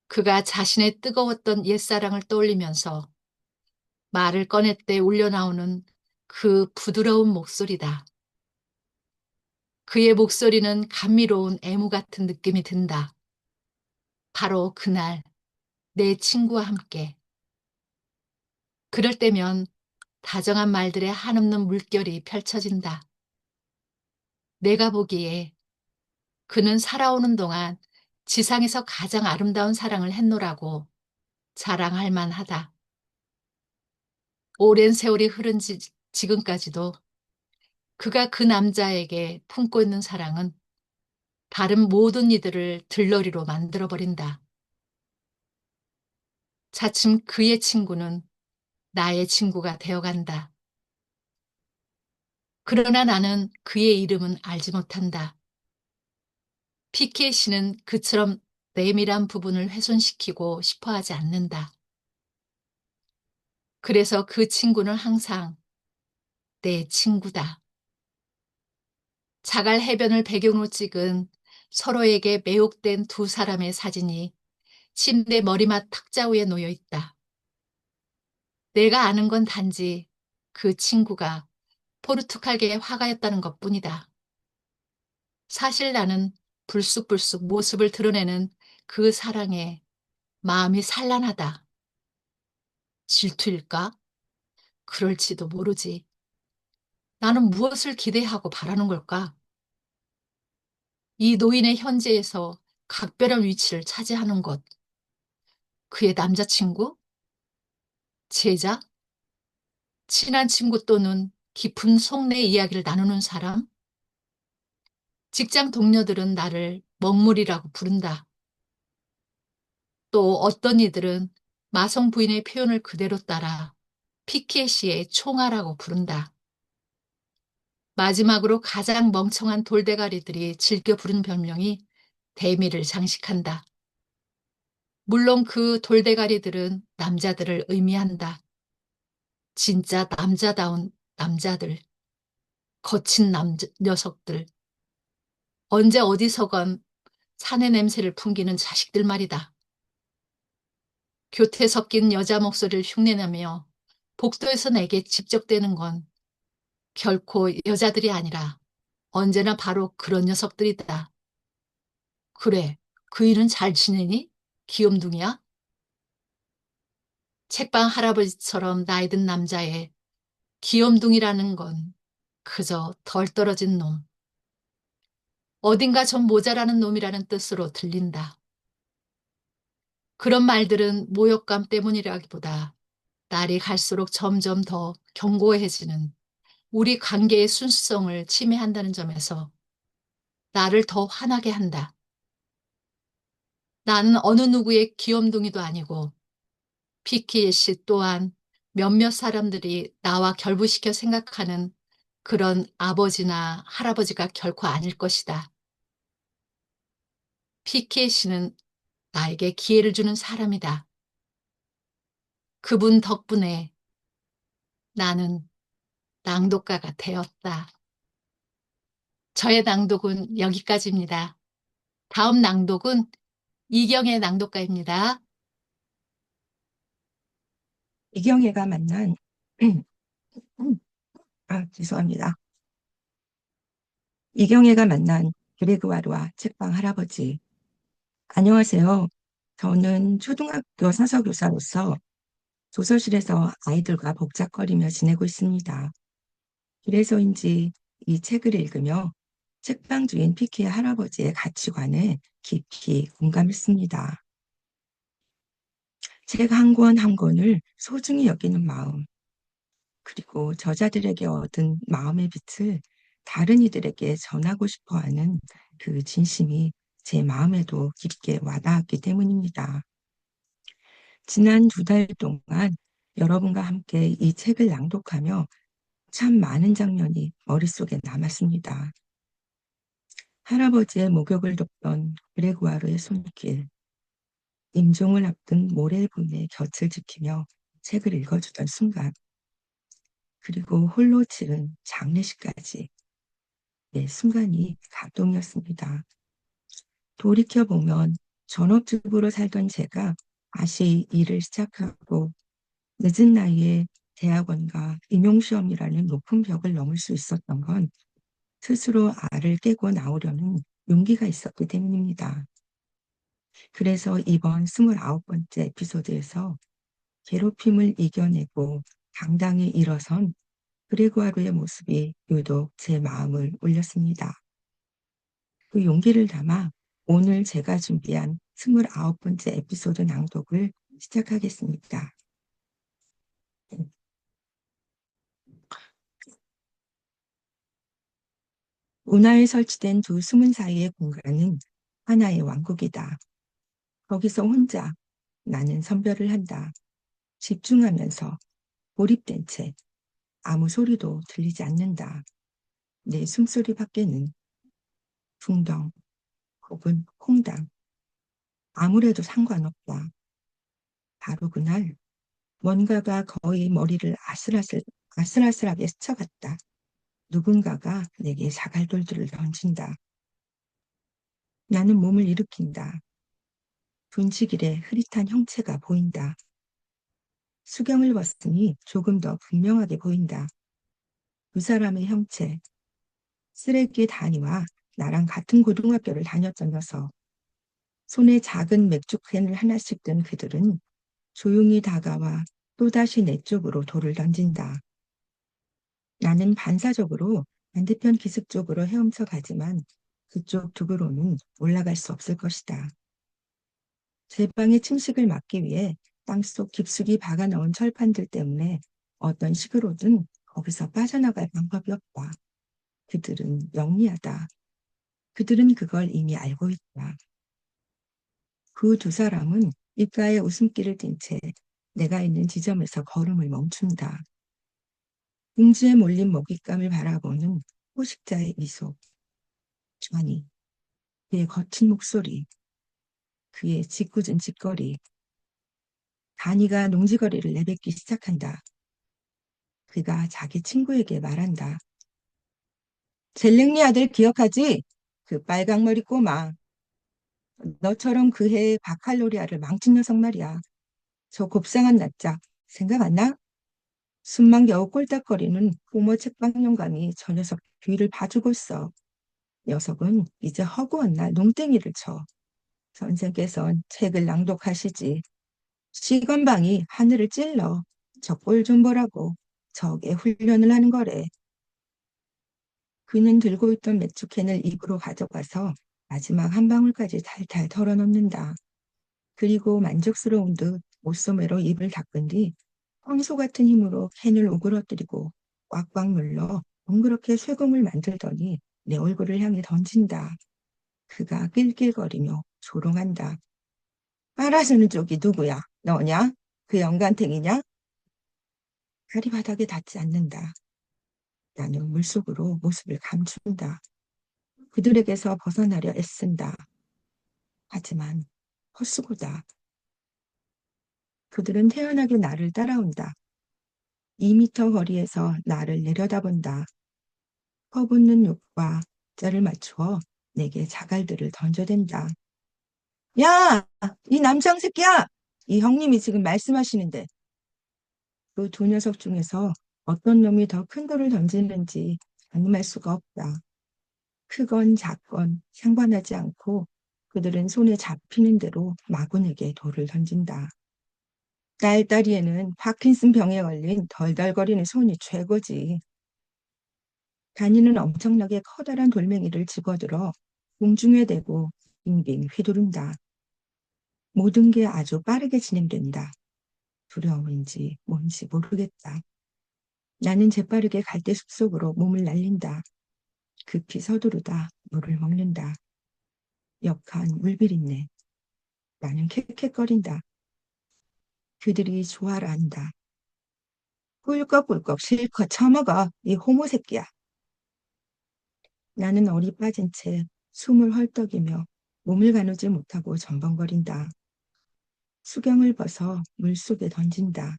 그가 자신의 뜨거웠던 옛사랑을 떠올리면서 말을 꺼낼 때 울려나오는 그 부드러운 목소리다. 그의 목소리는 감미로운 애무 같은 느낌이 든다. 바로 그날 내 친구와 함께. 그럴 때면 다정한 말들의 한없는 물결이 펼쳐진다. 내가 보기에 그는 살아오는 동안 지상에서 가장 아름다운 사랑을 했노라고 자랑할 만하다. 오랜 세월이 흐른 지금까지도 그가 그 남자에게 품고 있는 사랑은 다른 모든 이들을 들러리로 만들어버린다. 차츰 그의 친구는 나의 친구가 되어간다. 그러나 나는 그의 이름은 알지 못한다. 피케 씨는 그처럼 내밀한 부분을 훼손시키고 싶어 하지 않는다. 그래서 그 친구는 항상 내 친구다. 자갈 해변을 배경으로 찍은 서로에게 매혹된 두 사람의 사진이 침대 머리맡 탁자 위에 놓여 있다. 내가 아는 건 단지 그 친구가 포르투갈계의 화가였다는 것뿐이다. 사실 나는 불쑥불쑥 모습을 드러내는 그 사랑에 마음이 산란하다. 질투일까? 그럴지도 모르지. 나는 무엇을 기대하고 바라는 걸까? 이 노인의 현재에서 각별한 위치를 차지하는 것. 그의 남자친구? 제자? 친한 친구 또는 깊은 속내 이야기를 나누는 사람? 직장 동료들은 나를 먹물이라고 부른다. 또 어떤 이들은 마성 부인의 표현을 그대로 따라 피케 씨의 총아라고 부른다. 마지막으로 가장 멍청한 돌대가리들이 즐겨 부르는 별명이 대미를 장식한다. 물론 그 돌대가리들은 남자들을 의미한다. 진짜 남자다운 남자들, 거친 녀석들, 언제 어디서건 사내 냄새를 풍기는 자식들 말이다. 교태 섞인 여자 목소리를 흉내내며 복도에서 내게 집적되는 건 결코 여자들이 아니라 언제나 바로 그런 녀석들이다. 그래, 그 일은 잘 지내니? 귀염둥이야? 책방 할아버지처럼 나이 든 남자의 귀염둥이라는 건 그저 덜 떨어진 놈. 어딘가 좀 모자라는 놈이라는 뜻으로 들린다. 그런 말들은 모욕감 때문이라기보다 날이 갈수록 점점 더 견고해지는 우리 관계의 순수성을 침해한다는 점에서 나를 더 화나게 한다. 나는 어느 누구의 귀염둥이도 아니고 피키 씨 또한 몇몇 사람들이 나와 결부시켜 생각하는 그런 아버지나 할아버지가 결코 아닐 것이다. 피키 씨는 나에게 기회를 주는 사람이다. 그분 덕분에 나는 낭독가가 되었다. 저의 낭독은 여기까지입니다. 다음 낭독은 이경의 낭독가입니다. 이경애가 만난 죄송합니다. 이경애가 만난 그레그와르와 책방 할아버지. 안녕하세요. 저는 초등학교 사서교사로서 도서실에서 아이들과 복작거리며 지내고 있습니다. 그래서인지 이 책을 읽으며 책방 주인 피키의 할아버지의 가치관에 깊이 공감했습니다. 책 한 권 한 권을 소중히 여기는 마음, 그리고 저자들에게 얻은 마음의 빛을 다른 이들에게 전하고 싶어 하는 그 진심이 제 마음에도 깊게 와닿았기 때문입니다. 지난 2달 동안 여러분과 함께 이 책을 낭독하며 참 많은 장면이 머릿속에 남았습니다. 할아버지의 목욕을 돕던 그레고아르의 손길, 임종을 앞둔 모렐군의 곁을 지키며 책을 읽어주던 순간, 그리고 홀로 치른 장례식까지 매 순간이 감동이었습니다. 돌이켜보면 전업주부로 살던 제가 다시 일을 시작하고 늦은 나이에 대학원과 임용시험이라는 높은 벽을 넘을 수 있었던 건 스스로 알을 깨고 나오려는 용기가 있었기 때문입니다. 그래서 이번 29번째 에피소드에서 괴롭힘을 이겨내고 당당히 일어선 그레고아르의 모습이 유독 제 마음을 울렸습니다. 그 용기를 담아 오늘 제가 준비한 29번째 에피소드 낭독을 시작하겠습니다. 운하에 설치된 두 수문 사이의 공간은 하나의 왕국이다. 거기서 혼자 나는 선별을 한다. 집중하면서 몰입된 채 아무 소리도 들리지 않는다. 내 숨소리 밖에는 붕덩 혹은 콩당 아무래도 상관없다. 바로 그날 뭔가가 거의 머리를 아슬아슬하게 스쳐갔다. 누군가가 내게 사갈돌들을 던진다. 나는 몸을 일으킨다. 분치길에 흐릿한 형체가 보인다. 수경을 벗으니 조금 더 분명하게 보인다. 그 사람의 형체, 쓰레기 단위와 나랑 같은 고등학교를 다녔던 녀석. 손에 작은 맥주캔을 하나씩 든 그들은 조용히 다가와 또다시 내 쪽으로 돌을 던진다. 나는 반사적으로 반대편 기슭 쪽으로 헤엄쳐 가지만 그쪽 둑으로는 올라갈 수 없을 것이다. 제 방의 침식을 막기 위해 땅속 깊숙이 박아 넣은 철판들 때문에 어떤 식으로든 거기서 빠져나갈 방법이 없다. 그들은 영리하다. 그들은 그걸 이미 알고 있다. 그 두 사람은 입가에 웃음기를 띤 채 내가 있는 지점에서 걸음을 멈춘다. 궁지에 몰린 먹잇감을 바라보는 포식자의 미소. 아니, 그의 거친 목소리, 그의 짓궂은 짓거리. 다니가 농지거리를 내뱉기 시작한다. 그가 자기 친구에게 말한다. 젤랭리 아들 기억하지? 그 빨강머리 꼬마. 너처럼 그 해의 바칼로리아를 망친 녀석 말이야. 저 곱상한 낯짝 생각 안 나? 숨만 겨우 꼴딱거리는 부모 책방 영감이 저 녀석 뒤를 봐주고 있어. 녀석은 이제 허구한 날 농땡이를 쳐. 선생께선 책을 낭독하시지. 시건방이 하늘을 찔러 저 꼴 좀 보라고 저게 훈련을 하는 거래. 그는 들고 있던 맥주캔을 입으로 가져가서 마지막 한 방울까지 탈탈 털어넣는다. 그리고 만족스러운 듯 옷소매로 입을 닦은 뒤 황소 같은 힘으로 캔을 오그러뜨리고 꽉꽉 눌러 동그랗게 쇠공을 만들더니 내 얼굴을 향해 던진다. 그가 낄낄거리며 조롱한다. 빨아주는 쪽이 누구야? 너냐? 그 영감탱이냐? 다리 바닥에 닿지 않는다. 나는 물속으로 모습을 감춘다. 그들에게서 벗어나려 애쓴다. 하지만 헛수고다. 그들은 태연하게 나를 따라온다. 2미터 거리에서 나를 내려다본다. 퍼붓는 욕과 짤을 맞추어 내게 자갈들을 던져댄다. 야! 이 남장 새끼야! 이 형님이 지금 말씀하시는데. 그 두 녀석 중에서 어떤 놈이 더 큰 돌을 던지는지 가늠할 수가 없다. 크건 작건 상관하지 않고 그들은 손에 잡히는 대로 마구에게 돌을 던진다. 딸다리에는 파킨슨 병에 걸린 덜덜거리는 손이 최고지. 다니는 엄청나게 커다란 돌멩이를 집어들어 공중에 대고 빙빙 휘두른다. 모든 게 아주 빠르게 진행된다. 두려움인지 뭔지 모르겠다. 나는 재빠르게 갈대 숲속으로 몸을 날린다. 급히 서두르다 물을 먹는다. 역한 물비린내. 나는 캑캑거린다. 그들이 좋아라 한다. 꿀꺽꿀꺽 실컷 처먹어, 이 호모 새끼야. 나는 얼이 빠진 채 숨을 헐떡이며 몸을 가누지 못하고 전벙거린다. 수경을 벗어 물속에 던진다.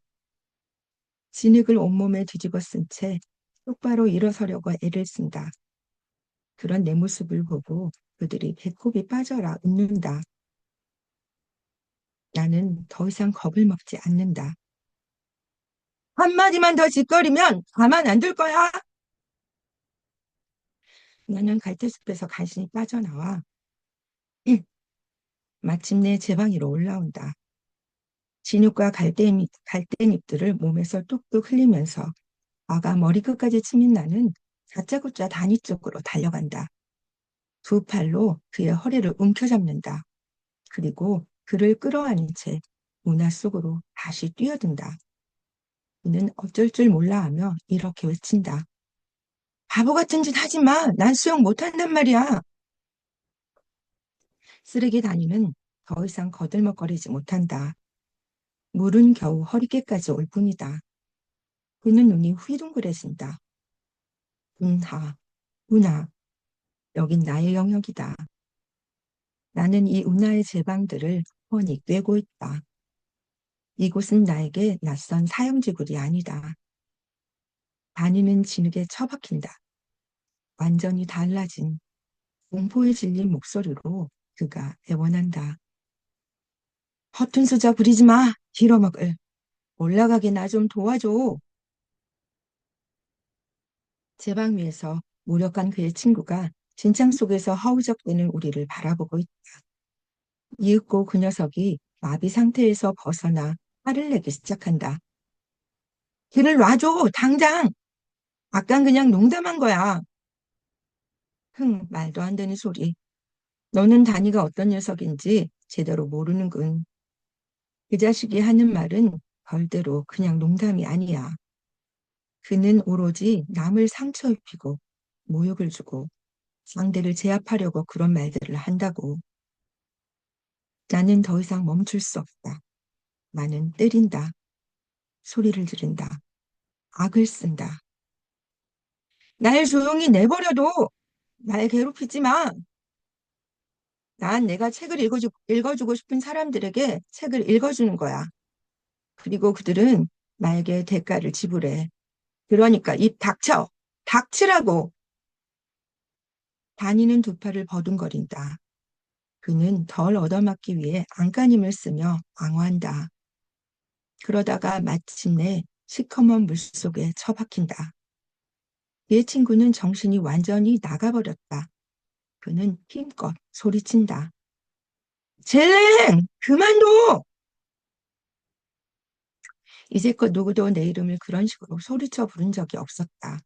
진흙을 온몸에 뒤집어 쓴 채 똑바로 일어서려고 애를 쓴다. 그런 내 모습을 보고 그들이 배꼽이 빠져라 웃는다. 나는 더 이상 겁을 먹지 않는다. 한마디만 더 짓거리면 가만 안 둘 거야. 나는 갈대숲에서 간신히 빠져나와 마침내 제 방으로 올라온다. 진흙과 갈대잎들을 몸에서 뚝뚝 흘리면서 아가 머리끝까지 치민 나는 다짜고짜 단위 쪽으로 달려간다. 두 팔로 그의 허리를 움켜잡는다. 그리고 그를 끌어안은 채 문화 속으로 다시 뛰어든다. 그는 어쩔 줄 몰라 하며 이렇게 외친다. 바보 같은 짓 하지 마. 난 수영 못한단 말이야. 쓰레기 다니는 더 이상 거들먹거리지 못한다. 물은 겨우 허리께까지 올 뿐이다. 그는 눈이 휘둥그레진다. 운하, 운하, 여긴 나의 영역이다. 나는 이 운하의 제방들을 훤히 꿰고 있다. 이곳은 나에게 낯선 사형지굴이 아니다. 다니는 진흙에 처박힌다. 완전히 달라진 공포에 질린 목소리로 그가 애원한다. 허튼 수작 부리지 마. 빌어먹을. 올라가게 나 좀 도와줘. 제방 위에서 무력한 그의 친구가 진창 속에서 허우적대는 우리를 바라보고 있다. 이윽고 그 녀석이 마비 상태에서 벗어나 화를 내기 시작한다. 길을 놔줘, 당장! 아깐 그냥 농담한 거야. 말도 안 되는 소리. 너는 다니가 어떤 녀석인지 제대로 모르는군. 그 자식이 하는 말은 별대로 그냥 농담이 아니야. 그는 오로지 남을 상처 입히고 모욕을 주고 상대를 제압하려고 그런 말들을 한다고. 나는 더 이상 멈출 수 없다. 나는 때린다. 소리를 지른다. 악을 쓴다. 날 조용히 내버려둬. 날 괴롭히지 마. 난 내가 책을 읽어주고 싶은 사람들에게 책을 읽어주는 거야. 그리고 그들은 나에게 대가를 지불해. 그러니까 입 닥쳐. 닥치라고. 다니는 두 팔을 버둥거린다. 그는 덜 얻어맞기 위해 안간힘을 쓰며 앙호한다. 그러다가 마침내 시커먼 물속에 처박힌다. 내 친구는 정신이 완전히 나가버렸다. 그는 힘껏 소리친다. 젤랭! 그만둬! 이제껏 누구도 내 이름을 그런 식으로 소리쳐 부른 적이 없었다.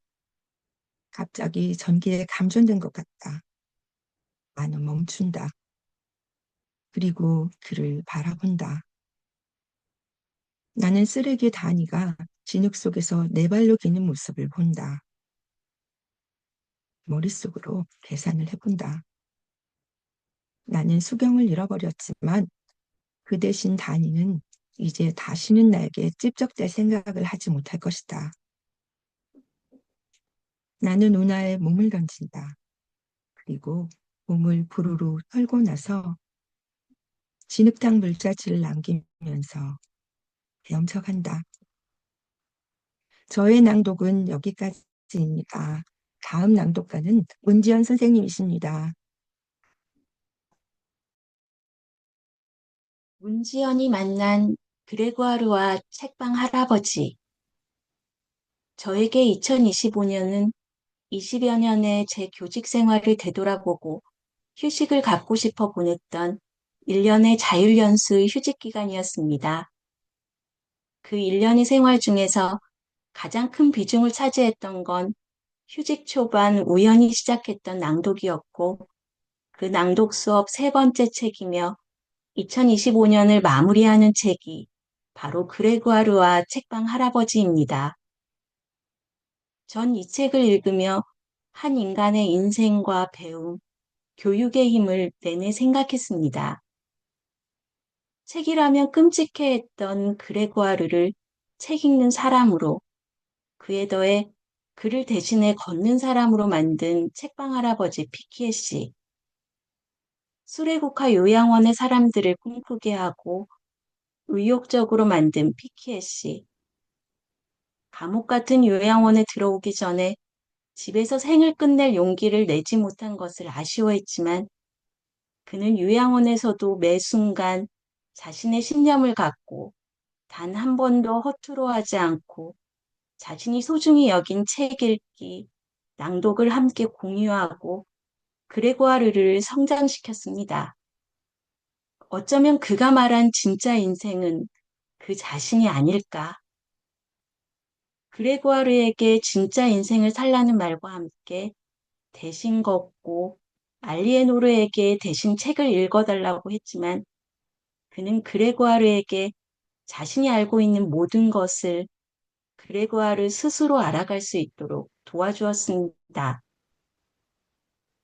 갑자기 전기에 감전된 것 같다. 나는 멈춘다. 그리고 그를 바라본다. 나는 쓰레기 단위가 진흙 속에서 네 발로 기는 모습을 본다. 머릿속으로 계산을 해본다. 나는 수경을 잃어버렸지만 그 대신 단위는 이제 다시는 나에게 찝적될 생각을 하지 못할 것이다. 나는 운하에 몸을 던진다. 그리고 몸을 부르르 털고 나서 진흙탕 물자취를 남기면서 헤엄쳐간다. 저의 낭독은 여기까지입니다. 다음 낭독가는 문지연 선생님이십니다. 문지연이 만난 그레고아르와 책방 할아버지. 저에게 2025년은 20여 년의 제 교직 생활을 되돌아보고 휴식을 갖고 싶어 보냈던 1년의 자율연수 휴직 기간이었습니다. 그 1년의 생활 중에서 가장 큰 비중을 차지했던 건 휴직 초반 우연히 시작했던 낭독이었고, 그 낭독 수업 세 번째 책이며 2025년을 마무리하는 책이 바로 그레고아르와 책방 할아버지입니다. 전 이 책을 읽으며 한 인간의 인생과 배움, 교육의 힘을 내내 생각했습니다. 책이라면 끔찍해했던 그레고아르를 책 읽는 사람으로, 그에 더해 그를 대신해 걷는 사람으로 만든 책방 할아버지 피키에 씨. 수레국화 요양원의 사람들을 꿈꾸게 하고 의욕적으로 만든 피키에 씨. 감옥 같은 요양원에 들어오기 전에 집에서 생을 끝낼 용기를 내지 못한 것을 아쉬워했지만 그는 요양원에서도 매 순간 자신의 신념을 갖고 단 한 번도 허투루하지 않고 자신이 소중히 여긴 책 읽기, 낭독을 함께 공유하고 그레고아르를 성장시켰습니다. 어쩌면 그가 말한 진짜 인생은 그 자신이 아닐까. 그레고아르에게 진짜 인생을 살라는 말과 함께 대신 걷고 알리에노르에게 대신 책을 읽어달라고 했지만 그는 그레고아르에게 자신이 알고 있는 모든 것을 그레고아르 스스로 알아갈 수 있도록 도와주었습니다.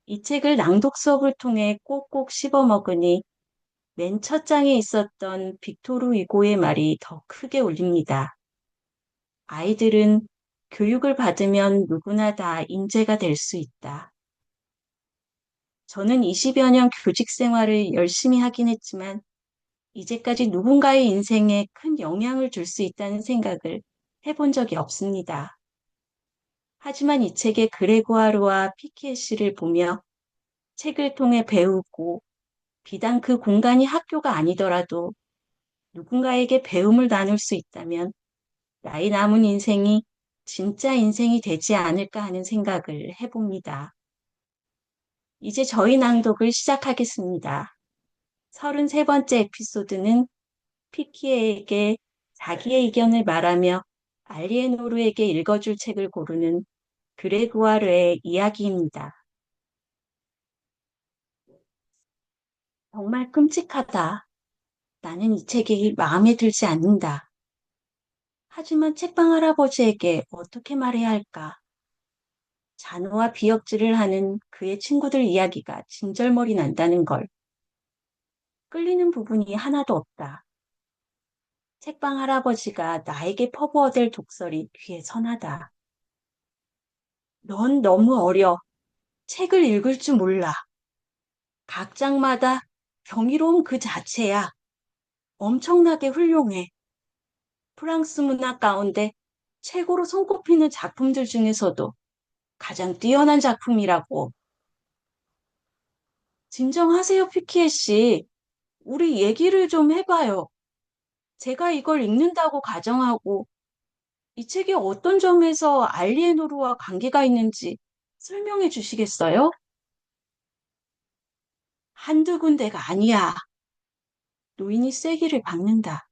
이 책을 낭독 수업을 통해 꼭꼭 씹어먹으니 맨 첫 장에 있었던 빅토르 위고의 말이 더 크게 울립니다. 아이들은 교육을 받으면 누구나 다 인재가 될 수 있다. 저는 20여 년 교직 생활을 열심히 하긴 했지만 이제까지 누군가의 인생에 큰 영향을 줄 수 있다는 생각을 해본 적이 없습니다. 하지만 이 책의 그레고아르와 피키에 씨를 보며 책을 통해 배우고 비단 그 공간이 학교가 아니더라도 누군가에게 배움을 나눌 수 있다면 나이 남은 인생이 진짜 인생이 되지 않을까 하는 생각을 해봅니다. 이제 저희 낭독을 시작하겠습니다. 33번째 에피소드는 피키에에게 자기의 의견을 말하며 알리에노르에게 읽어줄 책을 고르는 그레구아르의 이야기입니다. 정말 끔찍하다. 나는 이 책이 마음에 들지 않는다. 하지만 책방 할아버지에게 어떻게 말해야 할까? 잔호와 비역질을 하는 그의 친구들 이야기가 진절머리 난다는 걸. 끌리는 부분이 하나도 없다. 책방 할아버지가 나에게 퍼부어댈 독설이 귀에 선하다. 넌 너무 어려. 책을 읽을 줄 몰라. 각 장마다 경이로움 그 자체야. 엄청나게 훌륭해. 프랑스 문학 가운데 최고로 손꼽히는 작품들 중에서도 가장 뛰어난 작품이라고. 진정하세요, 피키에 씨. 우리 얘기를 좀 해봐요. 제가 이걸 읽는다고 가정하고 이 책이 어떤 점에서 알리에노르와 관계가 있는지 설명해 주시겠어요? 한두 군데가 아니야. 노인이 쐐기를 박는다.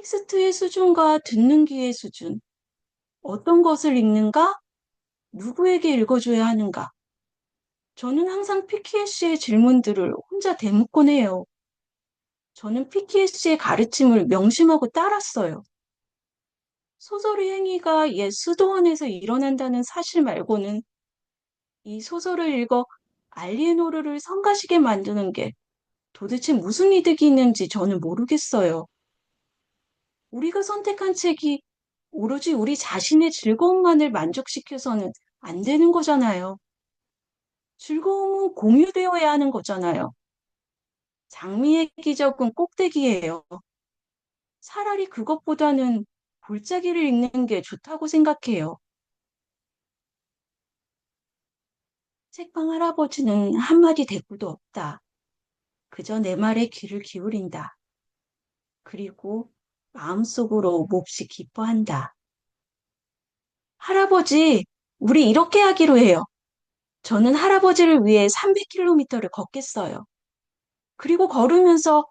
텍스트의 수준과 듣는 귀의 수준, 어떤 것을 읽는가? 누구에게 읽어줘야 하는가? 저는 항상 피키에 씨의 질문들을 혼자 되묻곤 해요. 저는 피키에 씨의 가르침을 명심하고 따랐어요. 소설의 행위가 옛 수도원에서 일어난다는 사실 말고는 이 소설을 읽어 알리에노르를 성가시게 만드는 게 도대체 무슨 이득이 있는지 저는 모르겠어요. 우리가 선택한 책이 오로지 우리 자신의 즐거움만을 만족시켜서는 안 되는 거잖아요. 즐거움은 공유되어야 하는 거잖아요. 장미의 기적은 꼭대기예요. 차라리 그것보다는 골짜기를 읽는 게 좋다고 생각해요. 책방 할아버지는 한마디 대꾸도 없다. 그저 내 말에 귀를 기울인다. 그리고 마음속으로 몹시 기뻐한다. 할아버지, 우리 이렇게 하기로 해요. 저는 할아버지를 위해 300km를 걷겠어요. 그리고 걸으면서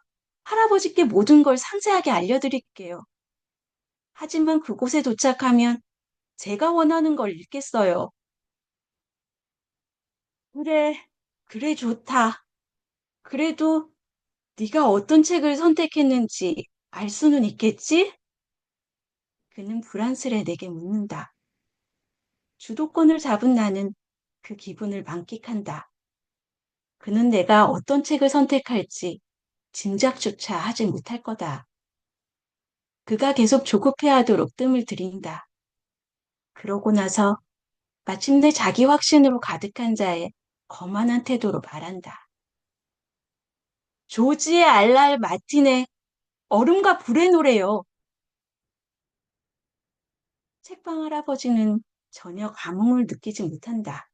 할아버지께 모든 걸 상세하게 알려드릴게요. 하지만 그곳에 도착하면 제가 원하는 걸 읽겠어요. 그래, 그래 좋다. 그래도 네가 어떤 책을 선택했는지 알 수는 있겠지? 그는 불안스레 내게 묻는다. 주도권을 잡은 나는 그 기분을 만끽한다. 그는 내가 어떤 책을 선택할지 짐작조차 하지 못할 거다. 그가 계속 조급해하도록 뜸을 들인다. 그러고 나서 마침내 자기 확신으로 가득한 자의 거만한 태도로 말한다. 조지의 알랄 마틴의 얼음과 불의 노래요. 책방 할아버지는 전혀 감흥을 느끼지 못한다.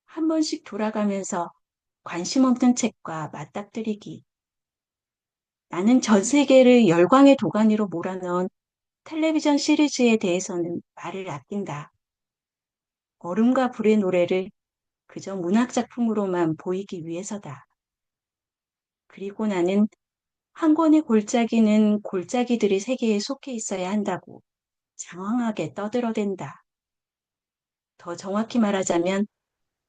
한 번씩 돌아가면서 관심 없는 책과 맞닥뜨리기. 나는 전 세계를 열광의 도가니로 몰아넣은 텔레비전 시리즈에 대해서는 말을 아낀다. 얼음과 불의 노래를 그저 문학작품으로만 보이기 위해서다. 그리고 나는 한 권의 골짜기는 골짜기들의 세계에 속해 있어야 한다고 장황하게 떠들어댄다. 더 정확히 말하자면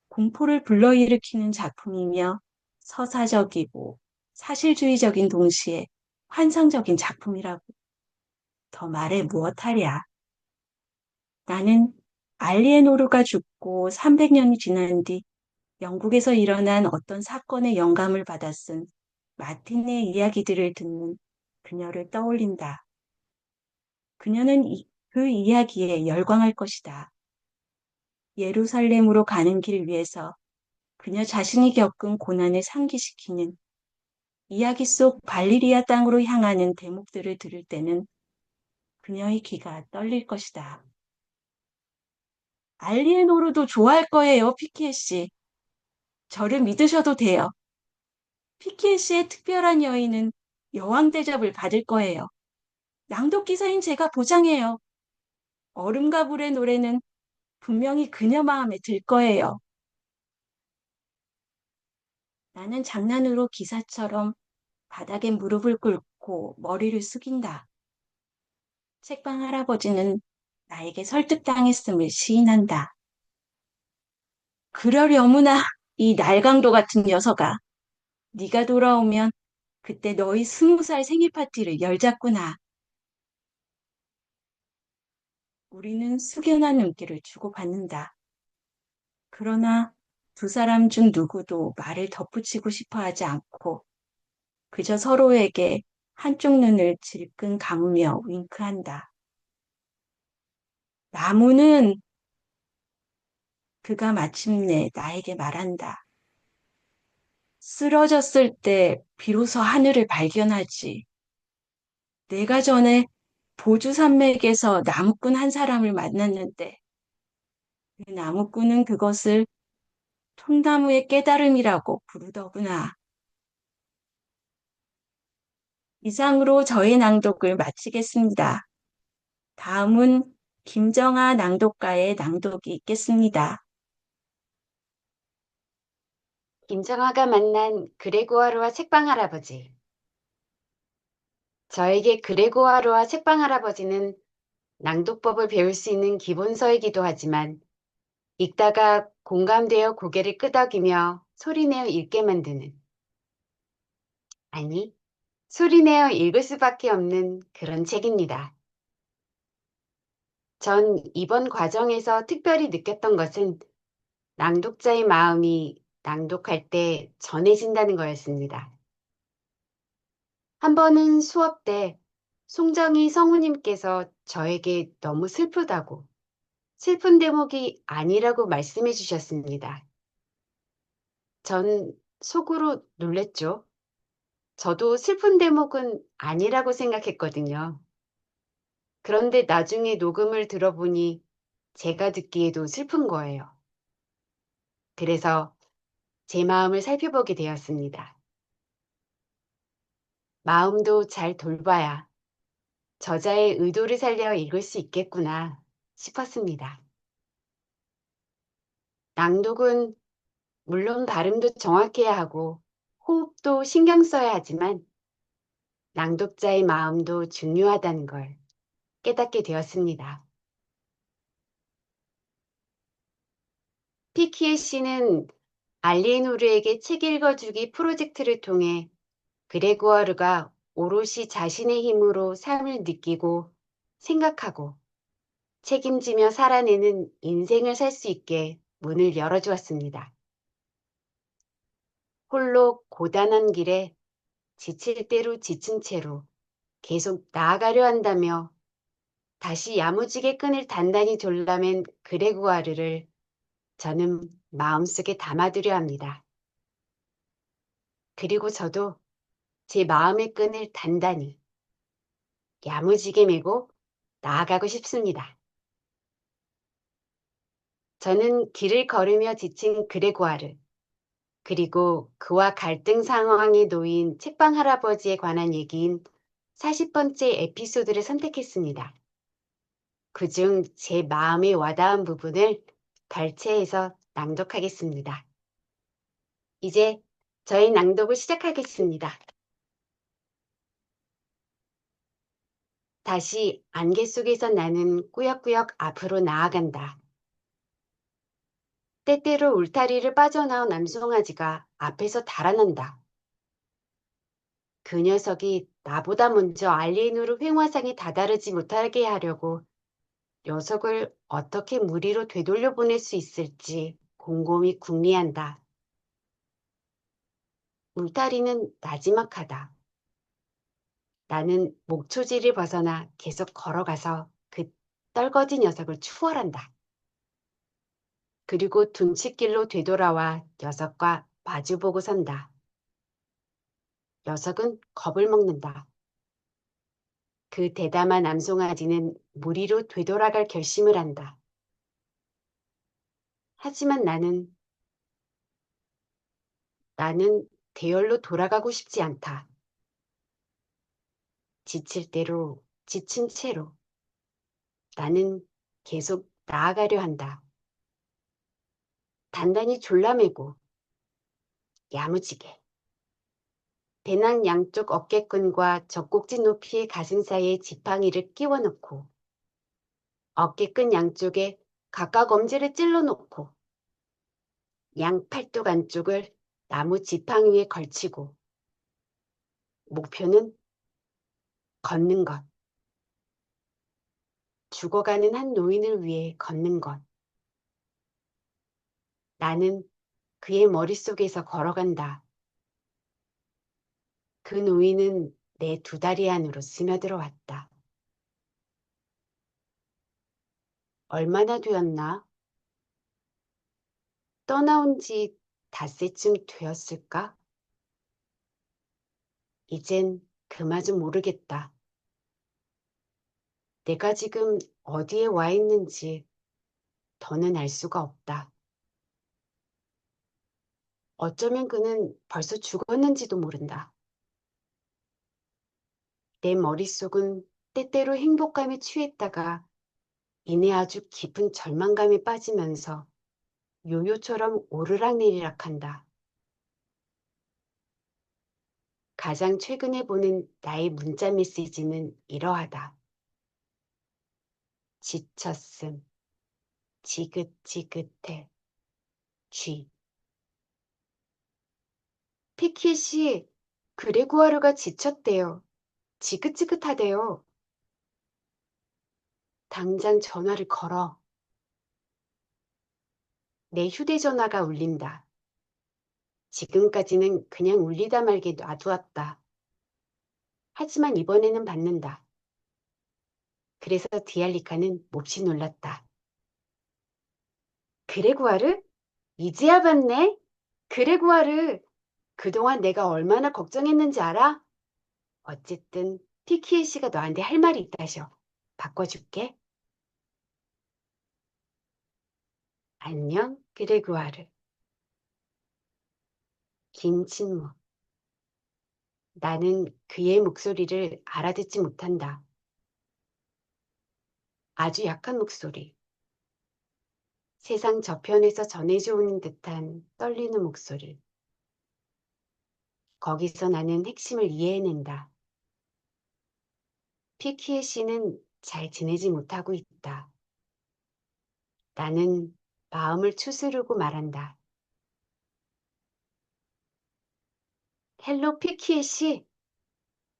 공포를 불러일으키는 작품이며 서사적이고 사실주의적인 동시에 환상적인 작품이라고. 더 말해 무엇하랴. 나는 알리에노르가 죽고 300년이 지난 뒤 영국에서 일어난 어떤 사건의 영감을 받아 쓴 마틴의 이야기들을 듣는 그녀를 떠올린다. 그녀는 그 이야기에 열광할 것이다. 예루살렘으로 가는 길 위에서 그녀 자신이 겪은 고난을 상기시키는 이야기 속 발리리아 땅으로 향하는 대목들을 들을 때는 그녀의 귀가 떨릴 것이다. 알리에노르도 좋아할 거예요, 피키에 씨. 저를 믿으셔도 돼요. 피키에 씨의 특별한 여인은 여왕 대접을 받을 거예요. 낭독 기사인 제가 보장해요. 얼음과 불의 노래는 분명히 그녀 마음에 들 거예요. 나는 장난으로 기사처럼 바닥에 무릎을 꿇고 머리를 숙인다. 책방 할아버지는 나에게 설득당했음을 시인한다. 그러려무나 이 날강도 같은 녀석아. 네가 돌아오면 그때 너희 20살 생일 파티를 열자꾸나. 우리는 숙연한 눈길을 주고받는다. 그러나 두 사람 중 누구도 말을 덧붙이고 싶어 하지 않고 그저 서로에게 한쪽 눈을 질끈 감으며 윙크한다. 나무는 그가 마침내 나에게 말한다. 쓰러졌을 때 비로소 하늘을 발견하지. 내가 전에 보주 산맥에서 나무꾼 한 사람을 만났는데 그 나무꾼은 그것을 통나무의 깨달음이라고 부르더구나. 이상으로 저의 낭독을 마치겠습니다. 다음은 김정아 낭독가의 낭독이 있겠습니다. 김정아가 만난 그레고아르와 책방 할아버지. 저에게 그레고아르와 책방 할아버지는 낭독법을 배울 수 있는 기본서이기도 하지만 읽다가 공감되어 고개를 끄덕이며 소리내어 읽게 만드는, 아니, 소리내어 읽을 수밖에 없는 그런 책입니다. 전 이번 과정에서 특별히 느꼈던 것은 낭독자의 마음이 낭독할 때 전해진다는 거였습니다. 한 번은 수업 때 송정희 성우님께서 저에게 너무 슬프다고, 슬픈 대목이 아니라고 말씀해 주셨습니다. 전 속으로 놀랬죠. 저도 슬픈 대목은 아니라고 생각했거든요. 그런데 나중에 녹음을 들어보니 제가 듣기에도 슬픈 거예요. 그래서 제 마음을 살펴보게 되었습니다. 마음도 잘 돌봐야 저자의 의도를 살려 읽을 수 있겠구나 싶었습니다. 낭독은 물론 발음도 정확해야 하고 호흡도 신경 써야 하지만 낭독자의 마음도 중요하다는 걸 깨닫게 되었습니다. 피키에 씨는 알리에노르에게 책 읽어주기 프로젝트를 통해 그레고아르가 오롯이 자신의 힘으로 삶을 느끼고 생각하고 책임지며 살아내는 인생을 살 수 있게 문을 열어주었습니다. 홀로 고단한 길에 지칠 대로 지친 채로 계속 나아가려 한다며 다시 야무지게 끈을 단단히 졸라맨 그레고아르를 저는 마음속에 담아두려 합니다. 그리고 저도 제 마음의 끈을 단단히 야무지게 메고 나아가고 싶습니다. 저는 길을 걸으며 지친 그레고아르, 그리고 그와 갈등 상황에 놓인 책방 할아버지에 관한 얘기인 40번째 에피소드를 선택했습니다. 그중 제 마음에 와닿은 부분을 발췌해서 낭독하겠습니다. 이제 저희 낭독을 시작하겠습니다. 다시 안개 속에서 나는 꾸역꾸역 앞으로 나아간다. 때때로 울타리를 빠져나온 남송아지가 앞에서 달아난다. 그 녀석이 나보다 먼저 알리에노르 횡화상에 다다르지 못하게 하려고 녀석을 어떻게 무리로 되돌려 보낼 수 있을지 곰곰이 궁리한다. 울타리는 나지막하다. 나는 목초지를 벗어나 계속 걸어가서 그 떨거지 녀석을 추월한다. 그리고 둔칫길로 되돌아와 녀석과 마주보고 선다. 녀석은 겁을 먹는다. 그 대담한 암송아지는 무리로 되돌아갈 결심을 한다. 하지만 나는 대열로 돌아가고 싶지 않다. 지칠 대로 지친 채로 나는 계속 나아가려 한다. 단단히 졸라매고 야무지게. 배낭 양쪽 어깨끈과 젖꼭지 높이의 가슴 사이에 지팡이를 끼워 넣고 어깨끈 양쪽에 각각 엄지를 찔러 놓고 양 팔뚝 안쪽을 나무 지팡이 위에 걸치고 목표는 걷는 것. 죽어가는 한 노인을 위해 걷는 것. 나는 그의 머릿속에서 걸어간다. 그 노인은 내 두 다리 안으로 스며들어왔다. 얼마나 되었나? 떠나온 지 닷새쯤 되었을까? 이젠 그마저 모르겠다. 내가 지금 어디에 와 있는지 더는 알 수가 없다. 어쩌면 그는 벌써 죽었는지도 모른다. 내 머릿속은 때때로 행복감에 취했다가 이내 아주 깊은 절망감에 빠지면서 요요처럼 오르락내리락한다. 가장 최근에 보는 나의 문자 메시지는 이러하다. 지쳤음. 지긋지긋해. 쥐. 피켓이 그레구아르가 지쳤대요. 지긋지긋하대요. 당장 전화를 걸어. 내 휴대전화가 울린다. 지금까지는 그냥 울리다 말게 놔두었다. 하지만 이번에는 받는다. 그래서 디알리카는 몹시 놀랐다. 그레구아르? 이제야 봤네? 그레구아르, 그동안 내가 얼마나 걱정했는지 알아? 어쨌든 피키에 씨가 너한테 할 말이 있다셔. 바꿔줄게. 안녕, 그레구아르. 긴 침묵. 나는 그의 목소리를 알아듣지 못한다. 아주 약한 목소리. 세상 저편에서 전해져 오는 듯한 떨리는 목소리. 거기서 나는 핵심을 이해해낸다. 피키에 씨는 잘 지내지 못하고 있다. 나는 마음을 추스르고 말한다. 헬로 피키에 씨,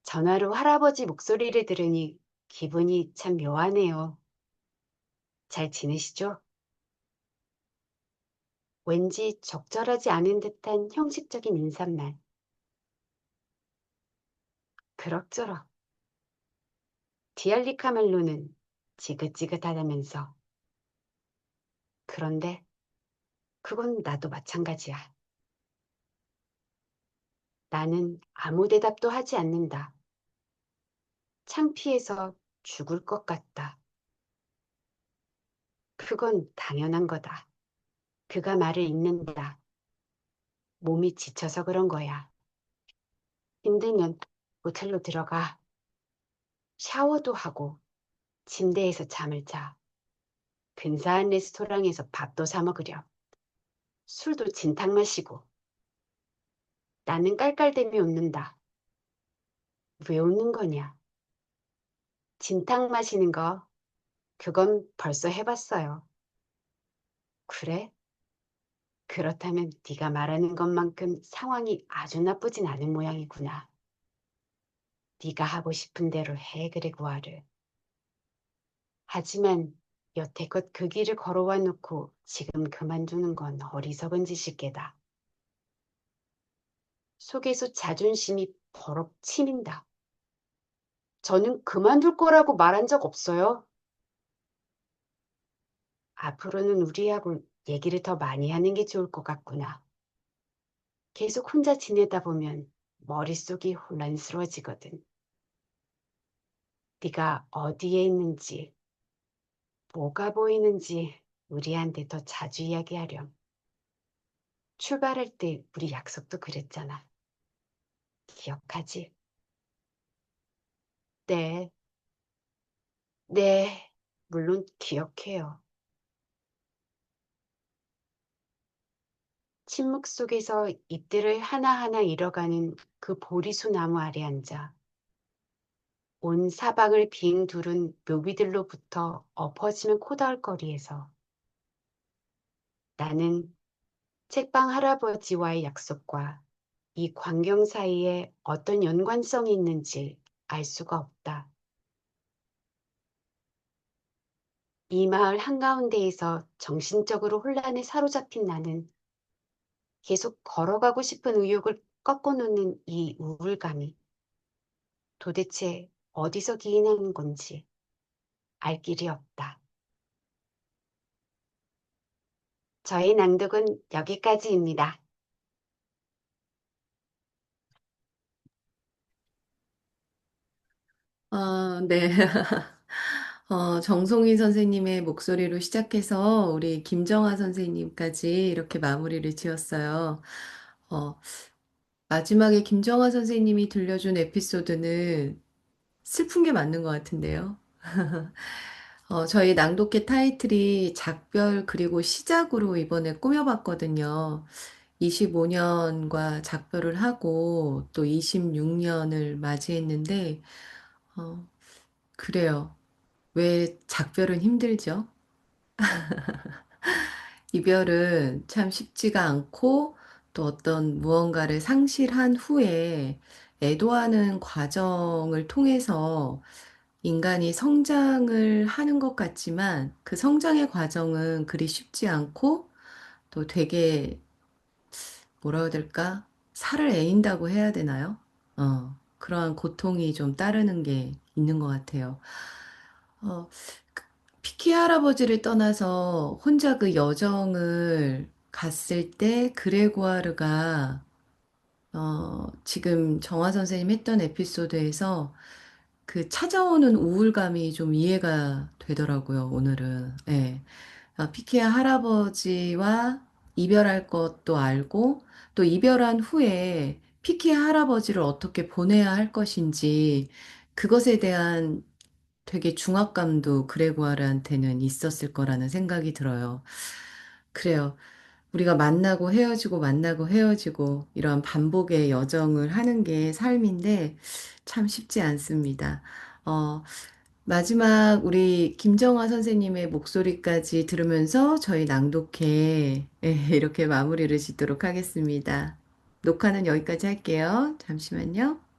전화로 할아버지 목소리를 들으니 기분이 참 묘하네요. 잘 지내시죠? 왠지 적절하지 않은 듯한 형식적인 인사말. 그럭저럭. 디알리 카멜로는 지긋지긋하다면서. 그런데 그건 나도 마찬가지야. 나는 아무 대답도 하지 않는다. 창피해서 죽을 것 같다. 그건 당연한 거다. 그가 말을 잇는다. 몸이 지쳐서 그런 거야. 힘들면 모텔로 들어가. 샤워도 하고 침대에서 잠을 자. 근사한 레스토랑에서 밥도 사 먹으렴. 술도 진탕 마시고. 나는 깔깔대며 웃는다. 왜 웃는 거냐? 진탕 마시는 거, 그건 벌써 해봤어요. 그래? 그렇다면 네가 말하는 것만큼 상황이 아주 나쁘진 않은 모양이구나. 네가 하고 싶은 대로 해, 그레고아르. 하지만 여태껏 그 길을 걸어와 놓고 지금 그만두는 건 어리석은 짓일 게다. 속에서 자존심이 버럭 치민다. 저는 그만둘 거라고 말한 적 없어요. 앞으로는 우리하고 얘기를 더 많이 하는 게 좋을 것 같구나. 계속 혼자 지내다 보면 머릿속이 혼란스러워지거든. 네가 어디에 있는지, 뭐가 보이는지 우리한테 더 자주 이야기하렴. 출발할 때 우리 약속도 그랬잖아. 기억하지? 네, 네, 물론 기억해요. 침묵 속에서 잎들을 하나하나 잃어가는 그 보리수 나무 아래 앉아 온 사방을 빙 두른 묘비들로부터 엎어지는 코다울 거리에서 나는 책방 할아버지와의 약속과 이 광경 사이에 어떤 연관성이 있는지 알 수가 없다. 이 마을 한가운데에서 정신적으로 혼란에 사로잡힌 나는 계속 걸어가고 싶은 의욕을 꺾어놓는 이 우울감이 도대체 어디서 기인하는 건지 알 길이 없다. 저의 낭독은 여기까지입니다. 네. 정송희 선생님의 목소리로 시작해서 우리 김정아 선생님까지 이렇게 마무리를 지었어요. 어, 마지막에 김정아 선생님이 들려준 에피소드는 슬픈 게 맞는 것 같은데요. 저희 낭독회 타이틀이 작별 그리고 시작으로 이번에 꾸며봤거든요. 25년과 작별을 하고 또 26년을 맞이했는데, 어, 그래요. 왜 작별은 힘들죠? 이별은 참 쉽지가 않고 또 어떤 무언가를 상실한 후에 애도하는 과정을 통해서 인간이 성장을 하는 것 같지만 그 성장의 과정은 그리 쉽지 않고 또 되게 뭐라 해야 될까? 살을 애인다고 해야 되나요? 그러한 고통이 좀 따르는 게 있는 것 같아요. 어, 그 피키 할아버지를 떠나서 혼자 그 여정을 갔을 때 그레고아르가 지금 정화 선생님 했던 에피소드에서 그 찾아오는 우울감이 좀 이해가 되더라고요, 오늘은. 예. 피키아 할아버지와 이별할 것도 알고 또 이별한 후에 피키아 할아버지를 어떻게 보내야 할 것인지 그것에 대한 되게 중압감도 그레고아르한테는 있었을 거라는 생각이 들어요. 그래요. 우리가 만나고 헤어지고 만나고 헤어지고 이런 반복의 여정을 하는 게 삶인데 참 쉽지 않습니다. 어, 마지막 우리 김정아 선생님의 목소리까지 들으면서 저희 낭독회 이렇게 마무리를 짓도록 하겠습니다. 녹화는 여기까지 할게요. 잠시만요.